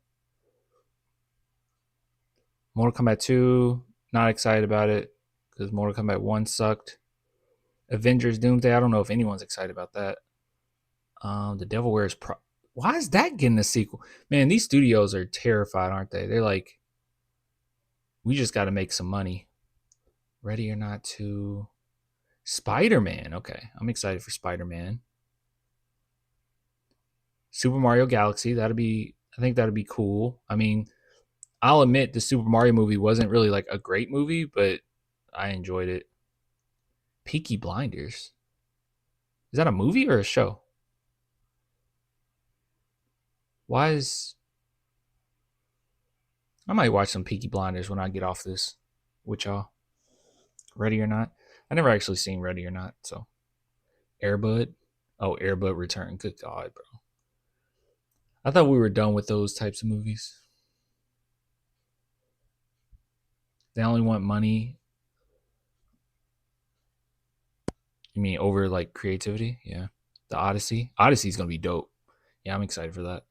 Mortal Kombat 2, not excited about it because Mortal Kombat 1 sucked. Avengers Doomsday, I don't know if anyone's excited about that. The Devil Wears Prada. Why is that getting a sequel? Man, these studios are terrified, aren't they? They're like, we just got to make some money. Ready or Not 2. Spider-Man. Okay, I'm excited for Spider-Man. Super Mario Galaxy. I think that'd be cool. I mean, I'll admit the Super Mario movie wasn't really like a great movie, but I enjoyed it. Peaky Blinders. Is that a movie or a show? Why is I might watch some Peaky Blinders when I get off this with y'all. Ready or Not. I never actually seen Ready or Not, so Airbud. Oh, Airbud Return. Good God, bro. I thought we were done with those types of movies. They only want money. You mean over like creativity? Yeah. The Odyssey. Odyssey's gonna be dope. Yeah, I'm excited for that.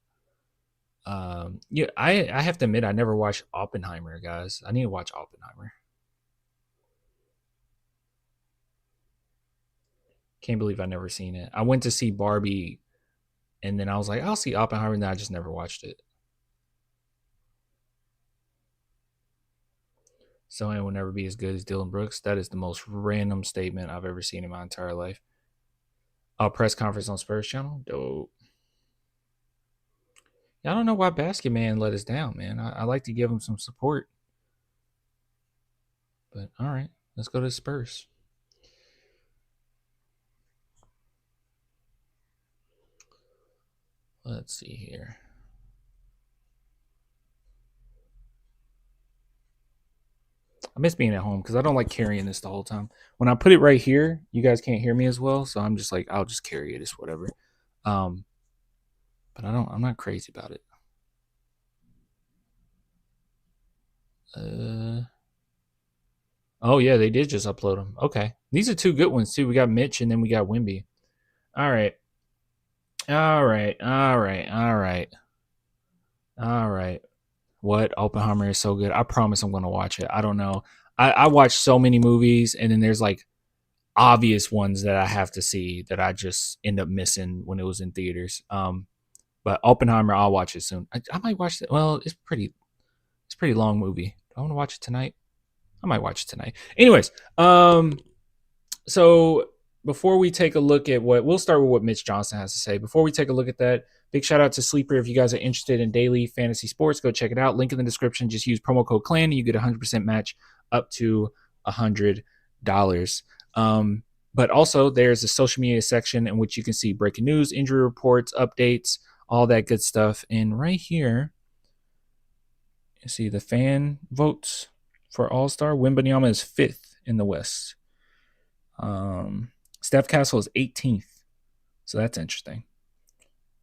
Yeah, I have to admit I never watched Oppenheimer, guys. I need to watch Oppenheimer. Can't believe I never seen it. I went to see Barbie, and then I was like, I'll see Oppenheimer, and then I just never watched it. Sohan will never be as good as Dylan Brooks. That is the most random statement I've ever seen in my entire life. A press conference on Spurs channel? Dope. Yeah, I don't know why Basket Man let us down, man. I like to give him some support. But all right, let's go to the Spurs. Let's see here. I miss being at home because I don't like carrying this the whole time. When I put it right here, you guys can't hear me as well, so I'm just like, I'll just carry it. It's whatever. Um, but I'm not crazy about it. Oh yeah, they did just upload them. Okay, these are two good ones too. We got Mitch and then we got Wimby. All right, all right, all right, all right, all right. What Oppenheimer is so good. I promise I'm gonna watch it. I don't know. I watch so many movies and then there's like obvious ones that I have to see that I just end up missing when it was in theaters. But Oppenheimer, I'll watch it soon. I might watch it. Well, it's a pretty long movie. Do I want to watch it tonight? I might watch it tonight. Anyways, so before we take a look at we'll start with what Mitch Johnson has to say. Before we take a look at that, big shout out to Sleeper. If you guys are interested in daily fantasy sports, go check it out. Link in the description. Just use promo code CLAN and you get 100% match up to $100. But also there's a social media section in which you can see breaking news, injury reports, updates, all that good stuff. And right here, you see the fan votes for All-Star. Wembanyama is 5th in the West. Steph Castle is 18th. So that's interesting.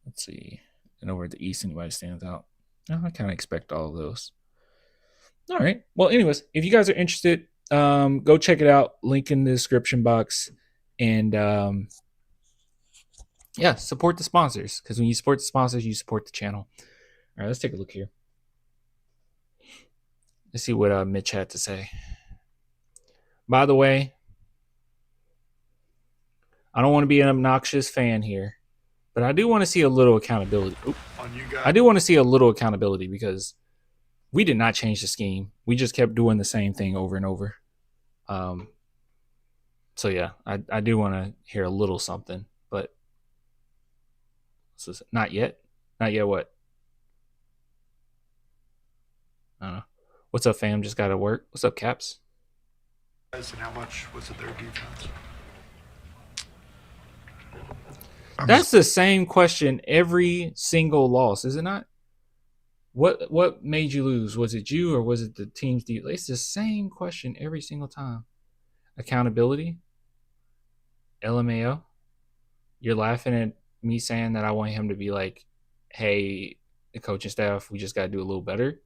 Let's see. And over at the East, anybody stands out. Oh, I kind of expect all of those. All right. Well, anyways, if you guys are interested, go check it out. Link in the description box. And yeah, support the sponsors. Because when you support the sponsors, you support the channel. All right, let's take a look here. Let's see what Mitch had to say. By the way, I don't want to be an obnoxious fan here, but I do want to see a little accountability. I do want to see a little accountability because we did not change the scheme. We just kept doing the same thing over and over. So yeah, I do want to hear a little something, but not yet. Not yet. What? I don't know. What's up, fam? Just got to work. What's up, Caps? And how much was it their defense? That's the same question every single loss, is it not? What made you lose? Was it you or was it the team's deal? It's the same question every single time. Accountability, LMAO. You're laughing at me saying that I want him to be like, "Hey, the coaching staff, we just got to do a little better."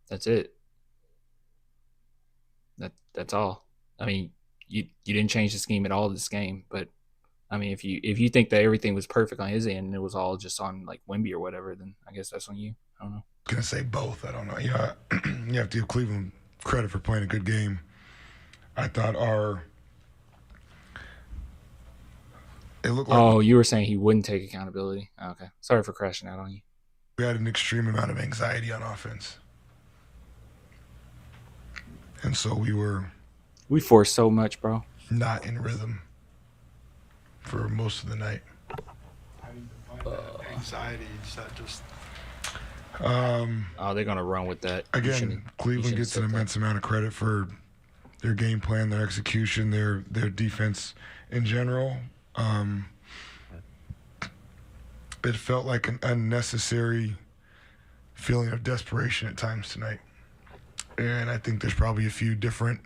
That's it. That's all. I mean, you didn't change the scheme at all this game, but I mean, if you think that everything was perfect on his end and it was all just on like Wemby or whatever, then I guess that's on you. I don't know. Gonna say both. I don't know. Yeah, you have to give Cleveland credit for playing a good game. I thought it looked like. Oh, you were saying he wouldn't take accountability. Okay, sorry for crashing out on you. We had an extreme amount of anxiety on offense, and so we forced so much, bro. Not in rhythm for most of the night. How do you define that anxiety? Is that just? They're gonna run with that again. Cleveland gets an immense amount of credit for their game plan, their execution, their defense in general. It felt like an unnecessary feeling of desperation at times tonight, and I think there's probably a few different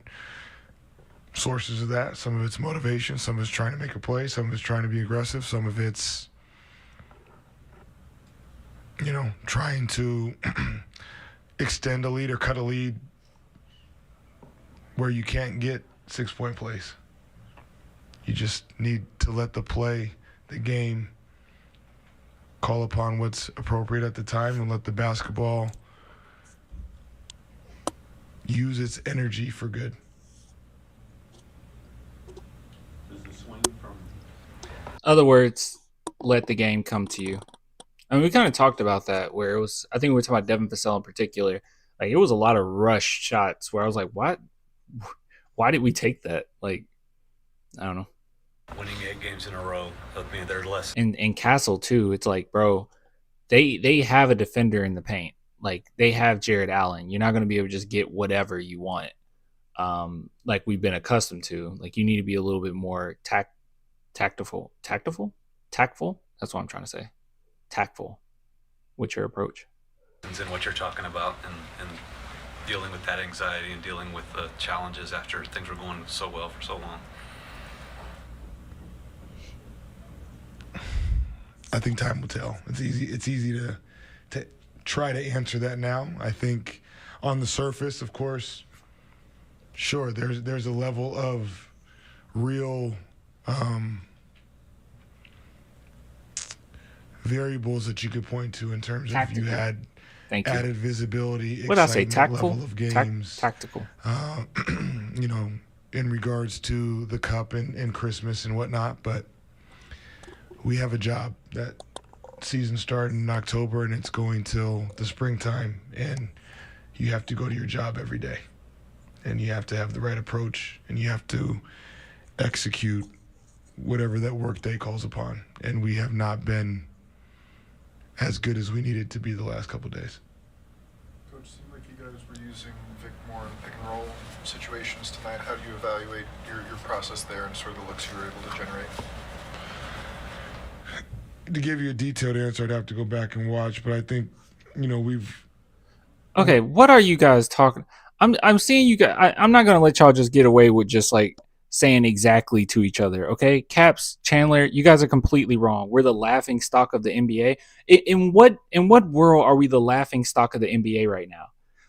sources of that. Some of it's motivation, some of it's trying to make a play, some of it's trying to be aggressive, some of it's trying to extend a lead or cut a lead where you can't get 6-point plays. You just need to let the game, call upon what's appropriate at the time and let the basketball use its energy for good. Other words, let the game come to you. I mean, we kind of talked about that where it was, I think we were talking about Devin Vassell in particular. Like, it was a lot of rush shots where I was like, what? Why did we take that? Like, I don't know. Winning 8 games in a row, that'd be their lesson. And Castle, too, it's like, bro, they have a defender in the paint. Like, they have Jared Allen. You're not going to be able to just get whatever you want, like we've been accustomed to. Like, you need to be a little bit more tactful. That's what I'm trying to say. Tactful with your approach. And what you're talking about and dealing with that anxiety and dealing with the challenges after things were going so well for so long. I think time will tell. It's easy to try to answer that now. I think on the surface, of course, sure, there's a level of real variables that you could point to in terms Tactical. of you had added visibility, what did I say? Tactful? level of games. Tactical. In regards to the cup and Christmas and whatnot, but we have a job. That season started in October and it's going till the springtime, and you have to go to your job every day, and you have to have the right approach, and you have to execute whatever that work day calls upon. And we have not been as good as we needed to be the last couple of days. Coach, it seemed like you guys were using Vic more in pick and roll situations tonight. How do you evaluate your process there and sort of the looks you were able to generate? To give you a detailed answer, I'd have to go back and watch, but I think, we've... Okay, what are you guys talking? I'm seeing you guys. I'm not gonna let y'all just get away with just like saying exactly to each other. Okay, Caps, Chandler, you guys are completely wrong. We're the laughing stock of the NBA. In what world are we the laughing stock of the NBA right now?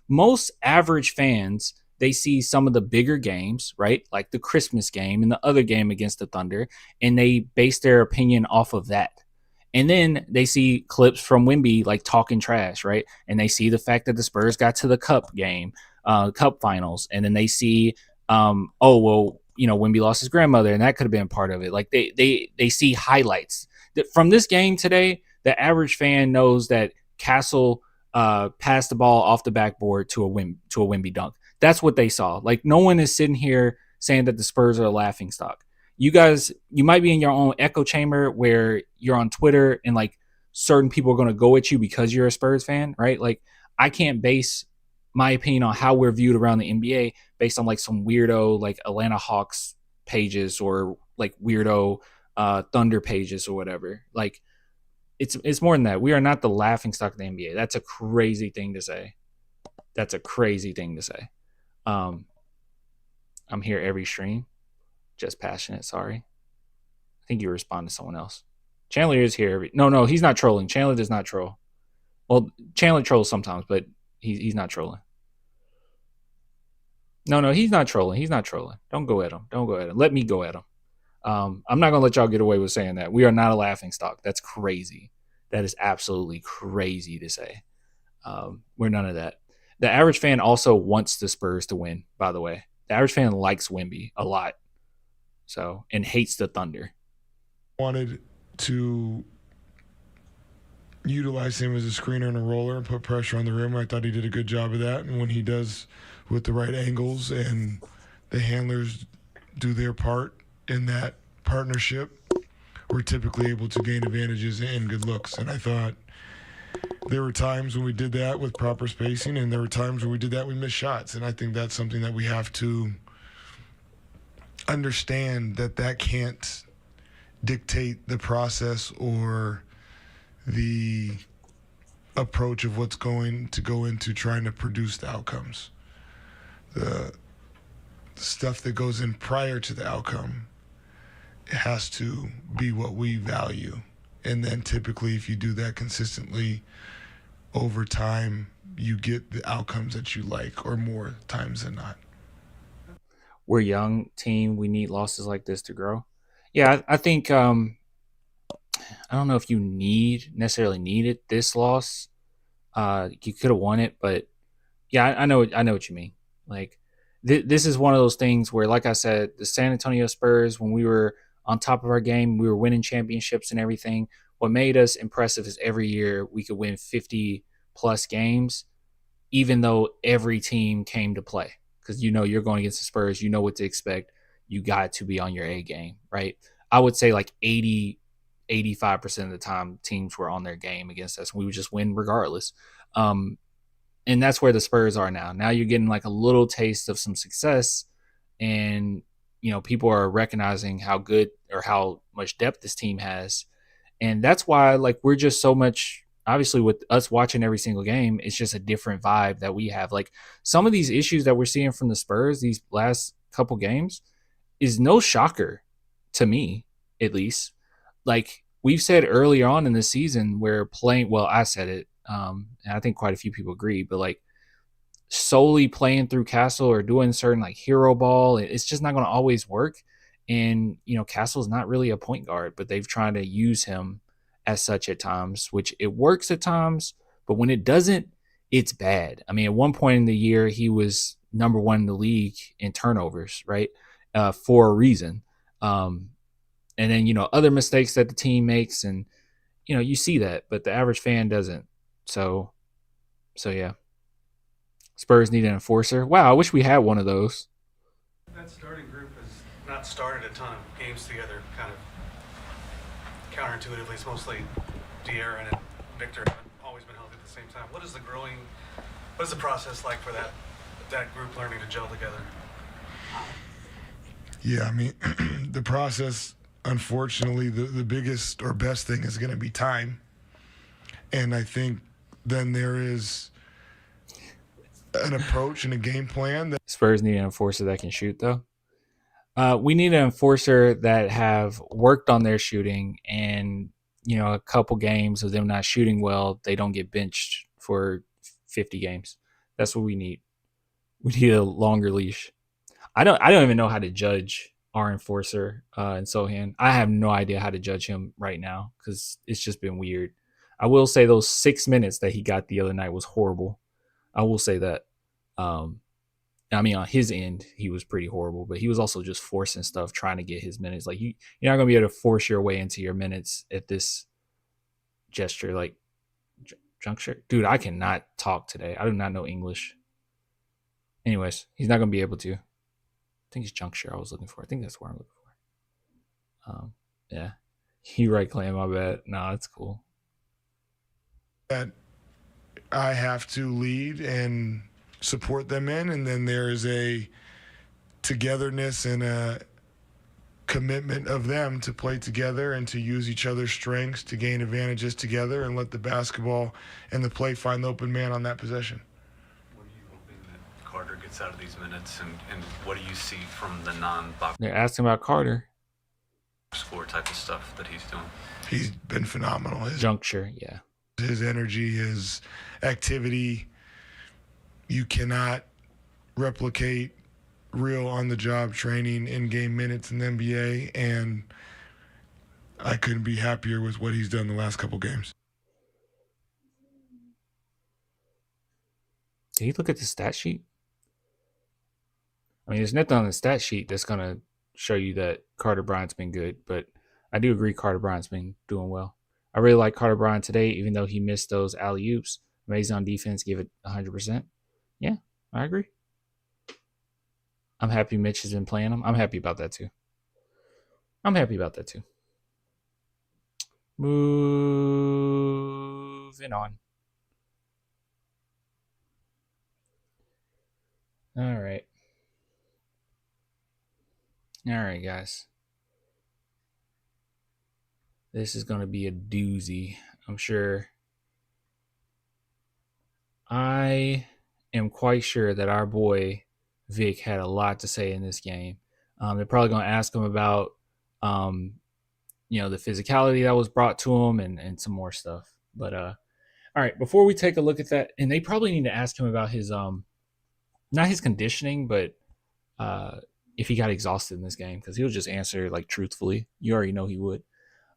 Most average fans, they see some of the bigger games, right? Like the Christmas game and the other game against the Thunder, and they base their opinion off of that. And then they see clips from Wemby like talking trash, right? And they see the fact that the Spurs got to the cup game, cup finals, and then they see, Wemby lost his grandmother, and that could have been part of it. Like they see highlights from this game today. The average fan knows that Castle passed the ball off the backboard to a Wemby dunk. That's what they saw. Like, no one is sitting here saying that the Spurs are a laughing stock. You guys, you might be in your own echo chamber where you're on Twitter and like certain people are going to go at you because you're a Spurs fan, right? Like, I can't base my opinion on how we're viewed around the NBA based on like some weirdo like Atlanta Hawks pages or like weirdo Thunder pages or whatever. Like it's more than that. We are not the laughing stock of the NBA. That's a crazy thing to say. That's a crazy thing to say. Um, I'm here every stream. Just passionate. Sorry. I think you respond to someone else. Chandler is here every. No, he's not trolling. Chandler does not troll. Well, Chandler trolls sometimes, but he's not trolling. No, he's not trolling. He's not trolling. Don't go at him. Don't go at him. Let me go at him. I'm not gonna let y'all get away with saying that. We are not a laughing stock. That's crazy. That is absolutely crazy to say. We're none of that. The average fan also wants the Spurs to win, by the way. The average fan likes Wemby a lot. So, and hates the Thunder. Wanted to utilize him as a screener and a roller and put pressure on the rim. I thought he did a good job of that. And when he does with the right angles and the handlers do their part in that partnership, we're typically able to gain advantages and good looks. And I thought there were times when we did that with proper spacing, and there were times when we did that, we missed shots. And I think that's something that we have to understand, that can't dictate the process or the approach of what's going to go into trying to produce the outcomes. The stuff that goes in prior to the outcome, it has to be what we value. And then typically if you do that consistently over time, you get the outcomes that you like, or more times than not. We're a young team. We need losses like this to grow. Yeah, I think I don't know if you necessarily needed this loss. You could have won it, but yeah, I know what you mean. Like this is one of those things where, like I said, the San Antonio Spurs, when we were on top of our game, we were winning championships and everything. What made us impressive is every year we could win 50 plus games, even though every team came to play. Because you're going against the Spurs, you know what to expect. You got to be on your A game, right? I would say like 85% of the time teams were on their game against us. We would just win regardless. And that's where the Spurs are now. Now you're getting like a little taste of some success, and people are recognizing how good or how much depth this team has. And that's why like we're just so much, obviously with us watching every single game, it's just a different vibe that we have. Like some of these issues that we're seeing from the Spurs these last couple games is no shocker to me, at least. Like we've said earlier on in the season, where playing, well, I said it, and I think quite a few people agree, but like solely playing through Castle or doing certain like hero ball, it's just not going to always work. And Castle's not really a point guard, but they've tried to use him as such at times, which it works at times, but when it doesn't, it's bad. I mean, at one point in the year, he was number one in the league in turnovers, right? For a reason. And then, other mistakes that the team makes, and, you see that, but the average fan doesn't. So yeah. Spurs need an enforcer. Wow, I wish we had one of those. That starting group has not started a ton of games together, kind of counterintuitively. It's mostly De'Aaron and Victor haven't always been healthy at the same time. What is the process like for that group learning to gel together? Yeah, I mean, the process, unfortunately, the biggest or best thing is going to be time. And I think then there is an approach and a game plan that Spurs need an enforcer that can shoot, though. We need an enforcer that have worked on their shooting, and a couple games of them not shooting well, they don't get benched for 50 games. That's what we need. We need a longer leash. I don't even know how to judge our enforcer in Sohan. I have no idea how to judge him right now because it's just been weird. I will say those 6 minutes that he got the other night was horrible. I will say that. I mean, on his end, he was pretty horrible, but he was also just forcing stuff, trying to get his minutes. Like you're not gonna be able to force your way into your minutes at this gesture, like juncture. Dude, I cannot talk today. I do not know English. Anyways, he's not gonna be able to. I think it's juncture I was looking for. I think that's what I'm looking for. Yeah. You right, Clam, my bad. No, it's cool. that I have to lead and support them in, and then there is a togetherness and a commitment of them to play together and to use each other's strengths to gain advantages together and let the basketball and the play find the open man on that possession. What are you hoping that Carter gets out of these minutes, and what do you see from the non-box They're asking about Carter. score type of stuff that he's doing? He's been phenomenal. Juncture, yeah. His energy, his activity, you cannot replicate real on-the-job training, in-game minutes in the NBA, and I couldn't be happier with what he's done the last couple games. Did you look at the stat sheet? I mean, there's nothing on the stat sheet that's going to show you that Carter Bryant's been good, but I do agree Carter Bryant's been doing well. I really like Carter Bryant today, even though he missed those alley-oops. Amazing on defense, give it 100%. Yeah, I agree. I'm happy Mitch has been playing him. I'm happy about that too. Moving on. All right, guys. This is going to be a doozy, I'm sure. I am quite sure that our boy Vic had a lot to say in this game. They're probably going to ask him about, the physicality that was brought to him and some more stuff. But all right, before we take a look at that, and they probably need to ask him about his not his conditioning, but if he got exhausted in this game, because he'll just answer like truthfully. You already know he would.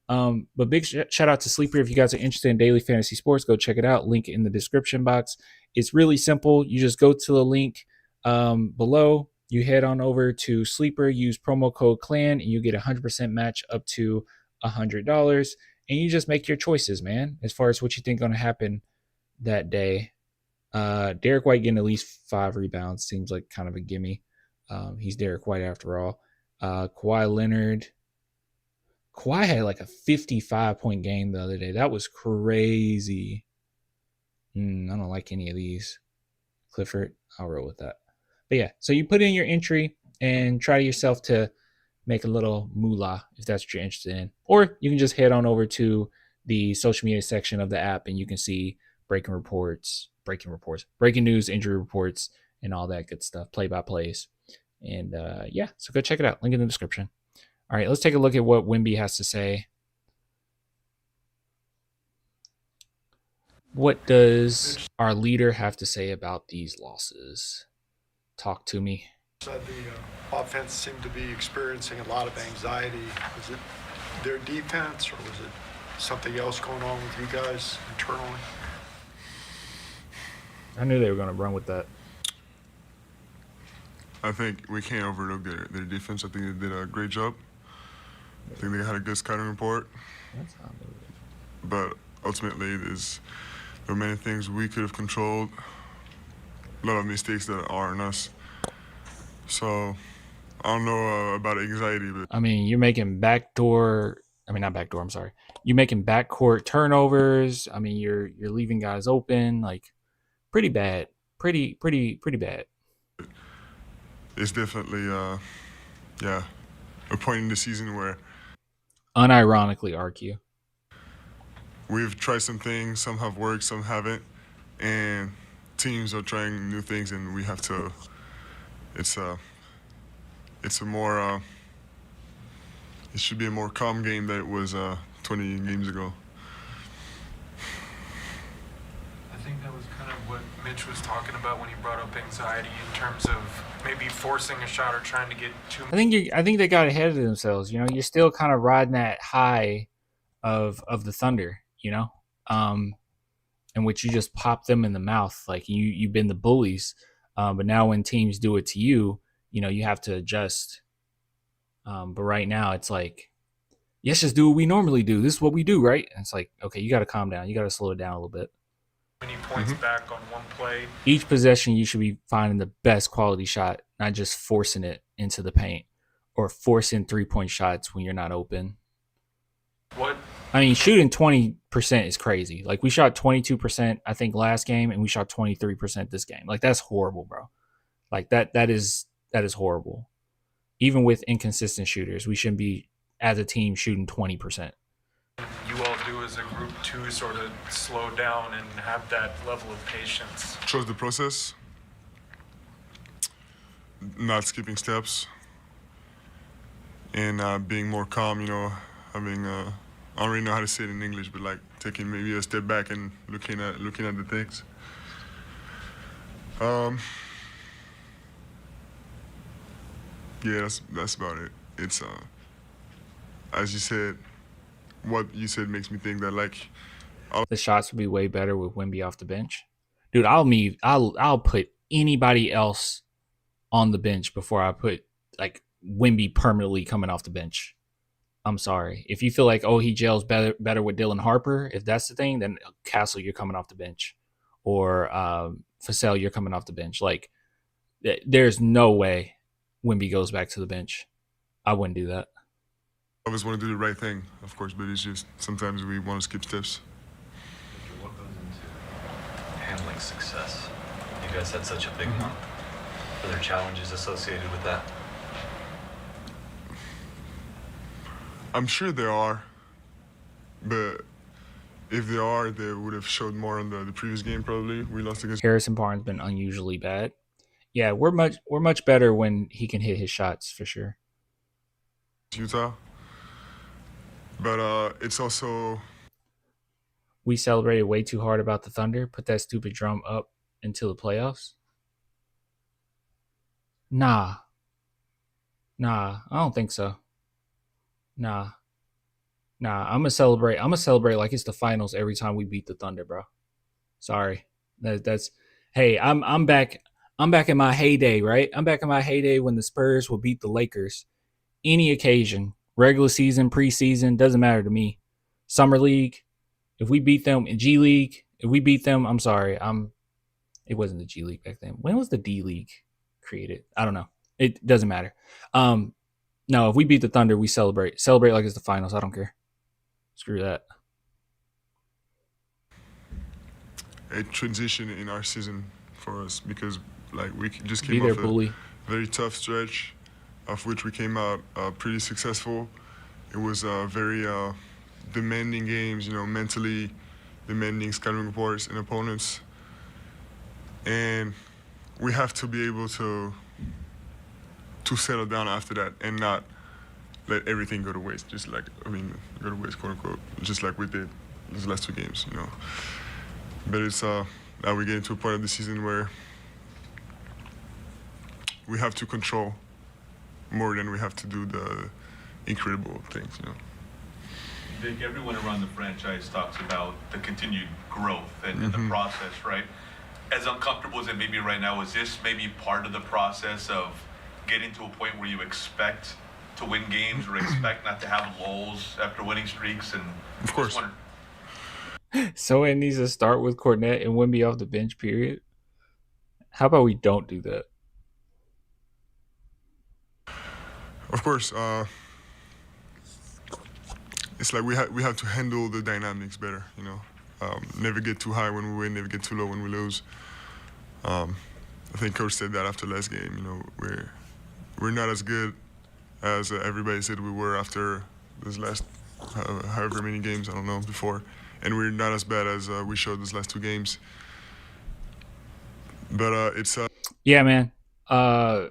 But big shout out to Sleeper. If you guys are interested in daily fantasy sports, go check it out. Link in the description box. It's really simple. You just go to the link below. You head on over to Sleeper, use promo code CLAN, and you get 100% match up to $100. And you just make your choices, man, as far as what you think going to happen that day. Derek White getting at least 5 rebounds seems like kind of a gimme. He's Derek White after all. Kawhi Leonard. Kawhi had like a 55-point game the other day. That was crazy. I don't like any of these. Clifford, I'll roll with that. But yeah, so you put in your entry and try yourself to make a little moolah if that's what you're interested in. Or you can just head on over to the social media section of the app and you can see breaking news, injury reports, and all that good stuff, play-by-plays. And so go check it out. Link in the description. All right, let's take a look at what Wemby has to say. What does our leader have to say about these losses? Talk to me. Said the offense seemed to be experiencing a lot of anxiety. Was it their defense, or was it something else going on with you guys internally? I knew they were going to run with that. I think we can't overlook their defense. I think they did a great job. I think they had a good scouting report. That's how I knew it. But ultimately, there were many things we could have controlled. A lot of mistakes that are on us. So I don't know about anxiety, but I mean, you're making You're making backcourt turnovers. I mean, you're leaving guys open. Like, pretty bad. Pretty bad. It's definitely a point in the season where Unironically argue. we've tried some things. Some have worked, some haven't, and teams are trying new things, and we have to. It's a more. It should be a more calm game than it was 20 games ago. I think that was kind of what Mitch was talking about when he brought up anxiety in terms of maybe forcing a shot or trying to get too much. I think they got ahead of themselves. You know, you're still kind of riding that high of the Thunder. You know, in which you just pop them in the mouth. Like you've been the bullies, but now when teams do it to you, you know you have to adjust. But right now it's like, let's just do what we normally do. This is what we do, right? And it's like, okay, you got to calm down. You got to slow it down a little bit. Many points back on one play. Each possession, you should be finding the best quality shot, not just forcing it into the paint or forcing 3-point shots when you're not open. What? I mean, shooting 20% is crazy. Like, we shot 22%, I think, last game, and we shot 23% this game. Like, that's horrible, bro. Like, that is horrible. even with inconsistent shooters. We shouldn't be, as a team, shooting 20%. You all do as a group to sort of slow down and have that level of patience? Trust the process, not skipping steps, and being more calm, having I don't really know how to say it in English, but like taking maybe a step back and looking at the things. Yeah, that's about it. It's as you said, what you said makes me think that like the shots would be way better with Wemby off the bench. Dude, I'll put anybody else on the bench before I put like Wemby permanently coming off the bench. I'm sorry. If you feel like, oh, he gels better with Dylan Harper, if that's the thing, then Castle, you're coming off the bench. Or Vassell, you're coming off the bench. Like, there's no way Wemby goes back to the bench. I wouldn't do that. I always want to do the right thing, of course, but it's just sometimes we want to skip steps. What goes into handling success? You guys had such a big month. Are there challenges associated with that? I'm sure there are, but if there are, they would have showed more on the previous game. Probably we lost against Harrison Barnes been unusually bad. Yeah, we're much better when he can hit his shots for sure. Utah, but it's also we celebrated way too hard about the Thunder. Put that stupid drum up until the playoffs. Nah, I don't think so. Nah. I'm gonna celebrate like it's the finals every time we beat the Thunder, bro. Sorry, that's. Hey, I'm back. I'm back in my heyday, right? I'm back in my heyday when the Spurs will beat the Lakers. Any occasion, regular season, preseason, doesn't matter to me. Summer League, if we beat them in G League, if we beat them, I'm sorry. It wasn't the G League back then. When was the D League created? I don't know. It doesn't matter. No, if we beat the Thunder, we celebrate. Celebrate like it's the finals. I don't care. Screw that. a transition in our season for us because like we just Be came there, off bully. a very tough stretch, of which we came out pretty successful. It was very demanding games, mentally demanding scouting reports and opponents, and we have to be able to settle down after that and not let everything go to waste. Go to waste, quote unquote, just like we did these last two games, But it's now we get into a part of the season where we have to control more than we have to do the incredible things, Vic, everyone around the franchise talks about the continued growth and the process, right? As uncomfortable as it may be right now, is this maybe part of the process of getting to a point where you expect to win games or expect not to have lulls after winning streaks? And Of course. So it needs to start with Cornette and Wemby off the bench, period. How about we don't do that? Of course, it's like we have to handle the dynamics better, Never get too high when we win, never get too low when we lose. I think Coach said that after last game, we're not as good as everybody said we were after this last however many games, I don't know, before. And we're not as bad as we showed these last two games. But it's... Yeah, man. Kind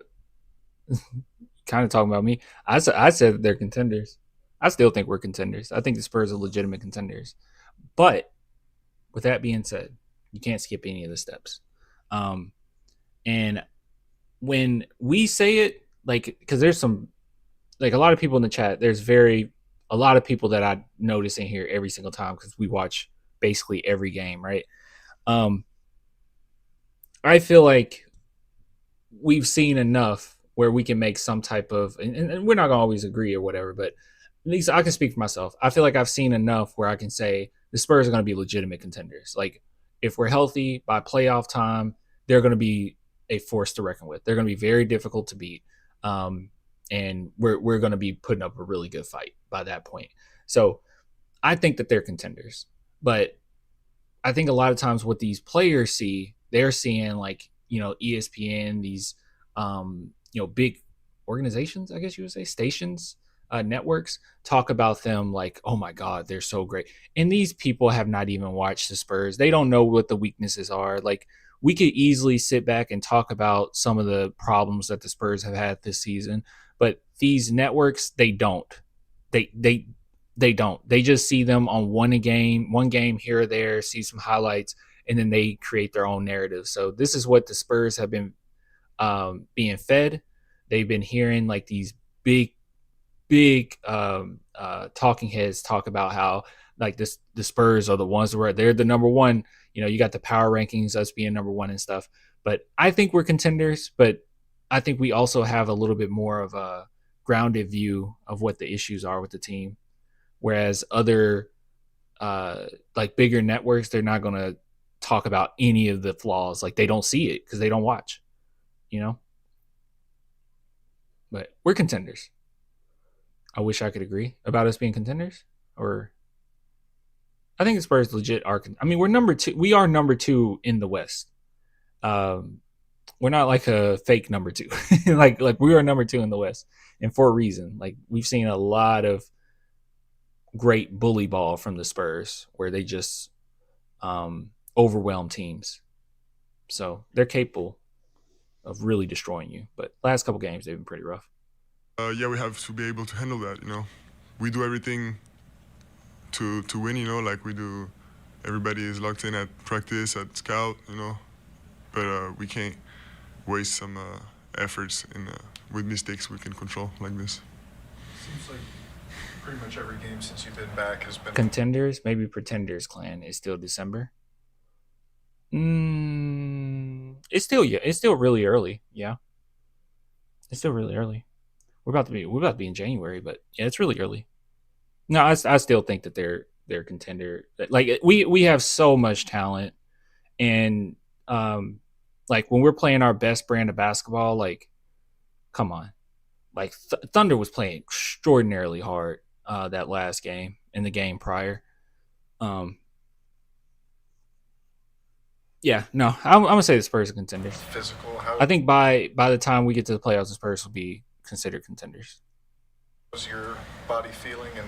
of talking about me. I said that they're contenders. I still think we're contenders. I think the Spurs are legitimate contenders. But with that being said, you can't skip any of the steps. And when we say it, because there's some, a lot of people in the chat, there's a lot of people that I notice in here every single time because we watch basically every game, right? I feel like we've seen enough where we can make some type of, and we're not going to always agree or whatever, but at least I can speak for myself. I feel like I've seen enough where I can say the Spurs are going to be legitimate contenders. Like, if we're healthy by playoff time, they're going to be a force to reckon with. They're going to be very difficult to beat. And we're going to be putting up a really good fight by that point. So I think that they're contenders. But I think a lot of times what these players see, they're seeing ESPN, these big organizations, I guess you would say, stations, networks talk about them like, oh my God, they're so great. And these people have not even watched the Spurs. They don't know what the weaknesses are. Like, we could easily sit back and talk about some of the problems that the Spurs have had this season, but these networks, they don't. They don't. They just see them on one game here or there, see some highlights, and then they create their own narrative. So this is what the Spurs have been being fed. They've been hearing like these big talking heads talk about how like the Spurs are the ones where they're the number one. You know, you got the power rankings, us being number one and stuff. But I think we're contenders, but I think we also have a little bit more of a grounded view of what the issues are with the team. Whereas other like bigger networks, they're not going to talk about any of the flaws. Like, they don't see it because they don't watch, you know? But we're contenders. I wish I could agree about us being contenders, or I think the Spurs legit are. I mean, we're number two. We are number two in the West. We're not like a fake number two. like we are number two in the West, and for a reason. Like, we've seen a lot of great bully ball from the Spurs where they just overwhelm teams. So they're capable of really destroying you. But last couple games, they've been pretty rough. Yeah, we have to be able to handle that, you know. We do everything to win, you know, like we do. Everybody is locked in at practice, at scout, you know. But we can't waste some efforts with mistakes we can control like this. Seems like pretty much every game since you've been back has been Contenders, maybe Pretenders clan is still December. It's still really early. Yeah, it's still really early. We're about to be in January, but yeah, it's really early. No, I still think that they're contender. Like, we have so much talent, and like when we're playing our best brand of basketball, like, come on, like Thunder was playing extraordinarily hard that last game and the game prior. Yeah, no, I'm gonna say the Spurs are contenders. physical. I think by the time we get to the playoffs, the Spurs will be considered contenders. How's your body feeling, and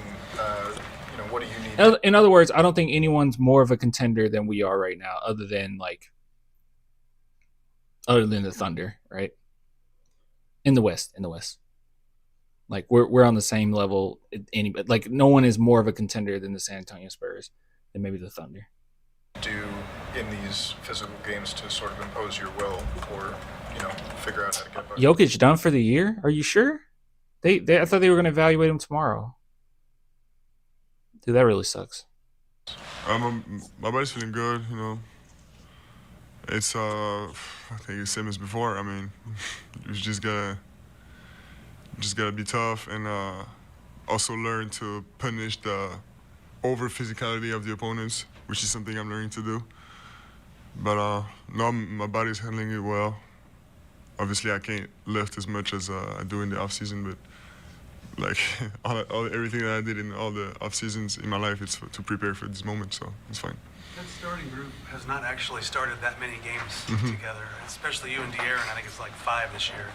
what do you need? In other words, I don't think anyone's more of a contender than we are right now, other than the Thunder, right? In the West. Like, we're on the same level. Like, no one is more of a contender than the San Antonio Spurs, than maybe the Thunder. Do in these physical games to sort of impose your will, or figure out how to get by? Jokic done for the year? Are you sure? I thought they were going to evaluate him tomorrow. Dude, that really sucks. My body's feeling good, you know. It's I think it's same as before. I mean, you just gotta be tough and also learn to punish the over physicality of the opponents, which is something I'm learning to do. But no, my body's handling it well. Obviously, I can't lift as much as I do in the off season, but like everything that I did in all the off seasons in my life, it's to prepare for this moment, so it's fine. That starting group has not actually started that many games together, especially you and De'Aaron. I think it's like 5 this year.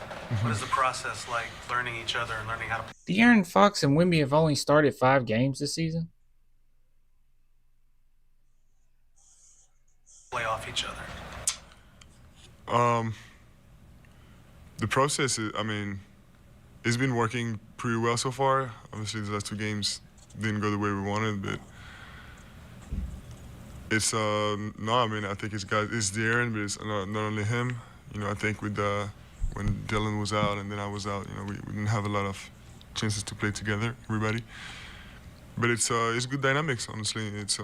What is the process like, learning each other and learning how to De'Aaron Fox and Wemby have only started 5 games this season? play off each other? The process is, I mean, it's been working pretty well so far. Obviously, the last 2 games didn't go the way we wanted, but it's no, I mean, I think it's De'Aaron, but it's not only him. You know, I think with when Dylan was out and then I was out, you know, we didn't have a lot of chances to play together, everybody. But it's good dynamics, honestly. It's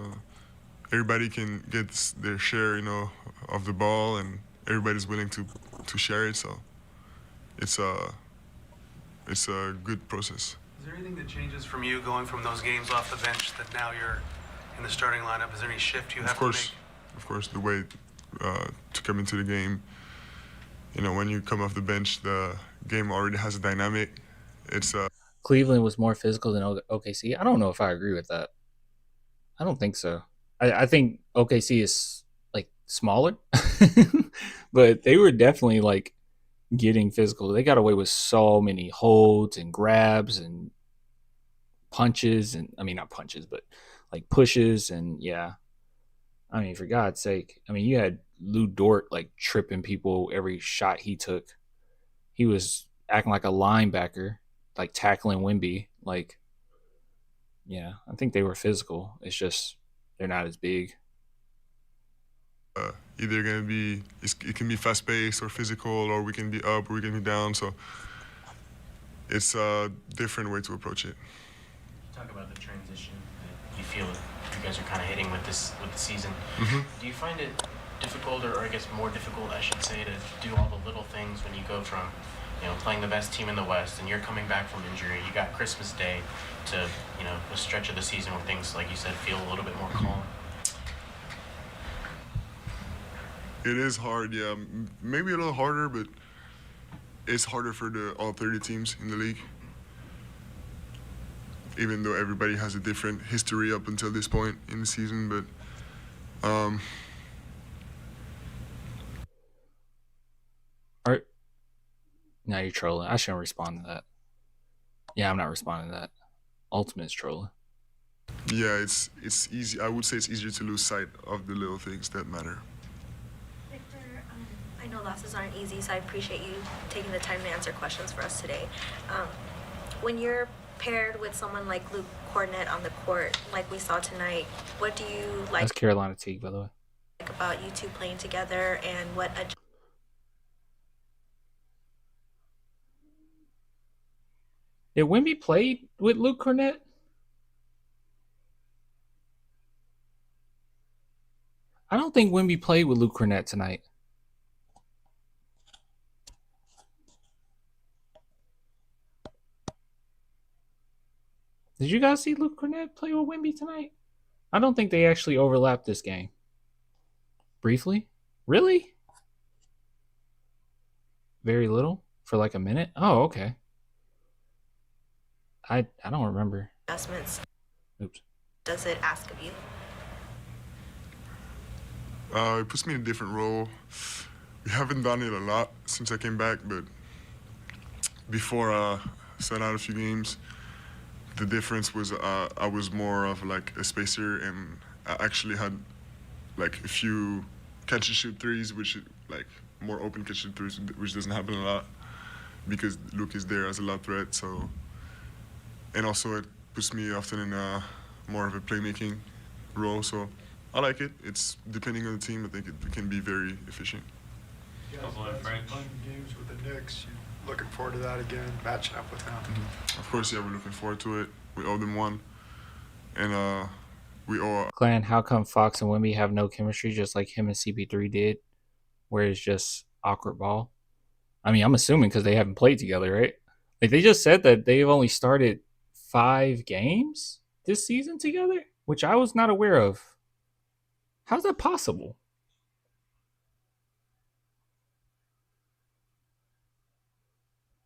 everybody can get their share, you know, of the ball, and everybody's willing to share it. So it's a good process. Is there anything that changes from you going from those games off the bench that now you're in the starting lineup? Is there any shift you have to make? Of course, the way to come into the game. You know, when you come off the bench, the game already has a dynamic. It's Cleveland was more physical than OKC. I don't know if I agree with that. I don't think so. I think OKC is like smaller, but they were definitely like getting physical. They got away with so many holds and grabs and punches, and I mean not punches, but like pushes, and yeah. I mean, for God's sake, I mean you had Lou Dort like tripping people every shot he took. He was acting like a linebacker, like tackling Wemby. Like, yeah, I think they were physical. It's just they're not as big. Either gonna be it can be fast paced or physical, or we can be up or we can be down. So it's a different way to approach it. Talk about the transition that you feel you guys are kind of hitting with the season. Do you find it difficult, or I guess more difficult, I should say, to do all the little things when you go from, playing the best team in the West and you're coming back from injury? You got Christmas Day to, a stretch of the season where things, like you said, feel a little bit more calm. It is hard, yeah. Maybe a little harder, but it's harder for all 30 teams in the league. Even though everybody has a different history up until this point in the season, but Now you're trolling. I shouldn't respond to that. Yeah, I'm not responding to that. Ultimate's trolling. Yeah, it's easy. I would say it's easier to lose sight of the little things that matter. Victor, I know losses aren't easy, so I appreciate you taking the time to answer questions for us today. When you're paired with someone like Luke Kornet on the court, like we saw tonight, what do you like? That's Carolina Teague, by the way. About you two playing together, and what? Did Wemby play with Luke Kornet? I don't think Wemby played with Luke Kornet tonight. Did you guys see Luke Kornet play with Wemby tonight? I don't think they actually overlapped this game. Briefly? Really? Very little? For like a minute? Oh, okay. I don't remember. Adjustments. Oops. Does it ask of you? It puts me in a different role. We haven't done it a lot since I came back, but before I sat out a few games, the difference was I was more of like a spacer, and I actually had like a few catch and shoot threes, which like more open catch and threes, which doesn't happen a lot because Luke is there as a lob threat. So, and also it puts me often in more of a playmaking role. So I like it. It's depending on the team. I think it can be very efficient. You guys had some fun games with the Knicks. You looking forward to that again, matching up with them? Of course, yeah, we're looking forward to it. We owe them one, and we owe. Clan, how come Fox and Wemby have no chemistry, just like him and CP3 did, where it's just awkward ball? I mean, I'm assuming because they haven't played together, right? Like they just said that they've only started 5 games this season together, which I was not aware of. How's that possible?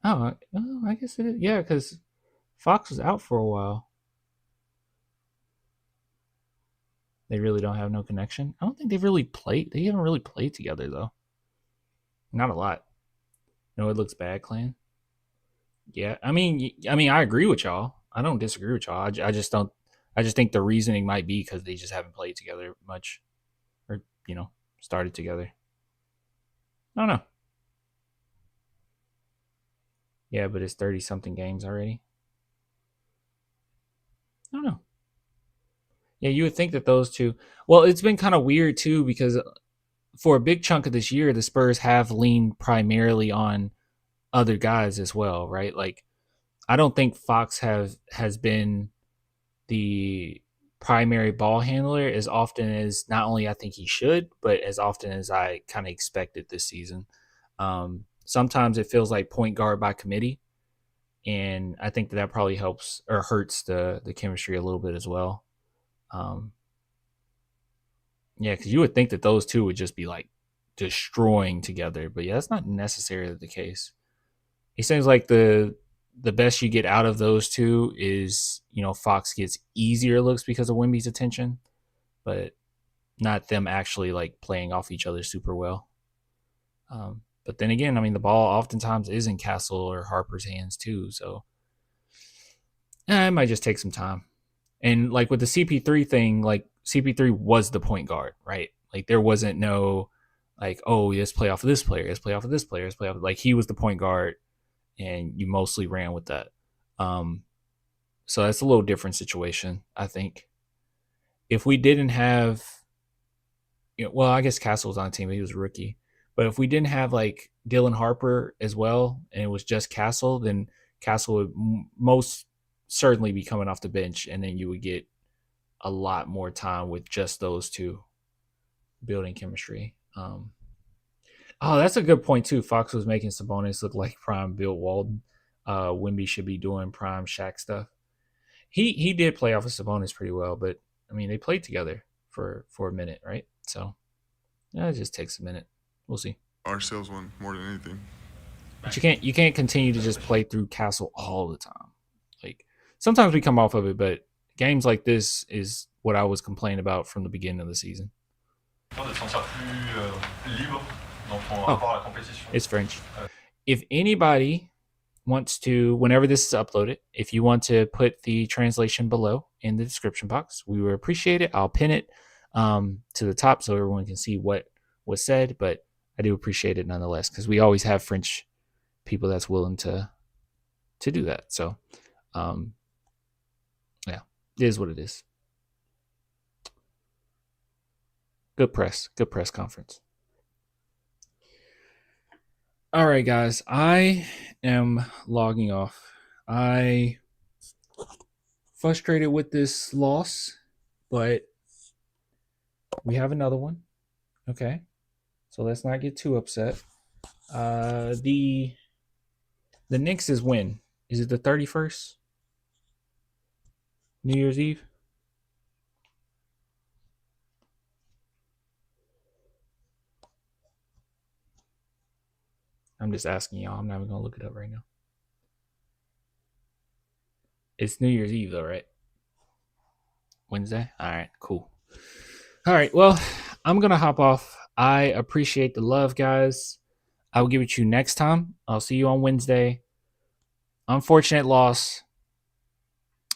Oh, I guess it is. Yeah, because Fox was out for a while. They really don't have no connection. I don't think they've really played. They haven't really played together, though. Not a lot. No, it looks bad, Clan. Yeah, I mean, I agree with y'all. I don't disagree with y'all. I just don't. I just think the reasoning might be because they just haven't played together much, or started together. I don't know. Yeah, but it's 30-something games already. I don't know. Yeah, you would think that those two... Well, it's been kind of weird, too, because for a big chunk of this year, the Spurs have leaned primarily on other guys as well, right? Like, I don't think Fox has been the primary ball handler as often as not only I think he should, but as often as I kind of expected this season. Sometimes it feels like point guard by committee, and I think that probably helps or hurts the chemistry a little bit as well. Yeah, because you would think that those two would just be like destroying together, but yeah, that's not necessarily the case. It seems like the best you get out of those two is, Fox gets easier looks because of Wemby's attention, but not them actually like playing off each other super well. But then again, I mean, the ball oftentimes is in Castle or Harper's hands too. So it might just take some time. And like with the CP3 thing, like CP3 was the point guard, right? Like there wasn't no like, oh, let's play off of this player, let's play off of this player, let's play off. Like he was the point guard, and you mostly ran with that. So that's a little different situation, I think. If we didn't have, well, I guess Castle was on the team, but he was a rookie. But if we didn't have like Dylan Harper as well, and it was just Castle, then Castle would most certainly be coming off the bench, and then you would get a lot more time with just those two building chemistry. Oh, that's a good point too. Fox was making Sabonis look like prime Bill Walton. Wemby should be doing prime Shaq stuff. He did play off of Sabonis pretty well, but I mean they played together for a minute, right? So it just takes a minute. We'll see. Our sales one more than anything. But you can't continue to just play through Castle all the time. Like sometimes we come off of it, but games like this is what I was complaining about from the beginning of the season. It's French. If anybody wants to, whenever this is uploaded, if you want to put the translation below in the description box, we would appreciate it. I'll pin it to the top so everyone can see what was said, but I do appreciate it nonetheless because we always have French people that's willing to do that. So, yeah, it is what it is. Good press conference. All right, guys, I am logging off. I frustrated with this loss, but we have another one. Okay, so let's not get too upset. The Knicks is when? Is it the 31st? New Year's Eve? I'm just asking y'all. I'm not even going to look it up right now. It's New Year's Eve, though, right? Wednesday? All right, cool. All right, well, I'm going to hop off. I appreciate the love, guys. I will give it to you next time. I'll see you on Wednesday. Unfortunate loss.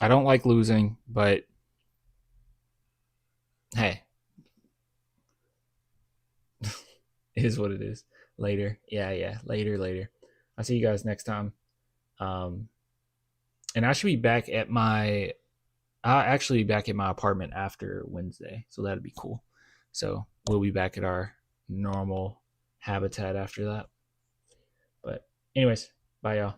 I don't like losing, but hey. It is what it is. Later. Yeah. Later. I'll see you guys next time. And I should be back at my apartment after Wednesday. So that'd be cool. So we'll be back at our normal habitat after that. But anyways, bye y'all.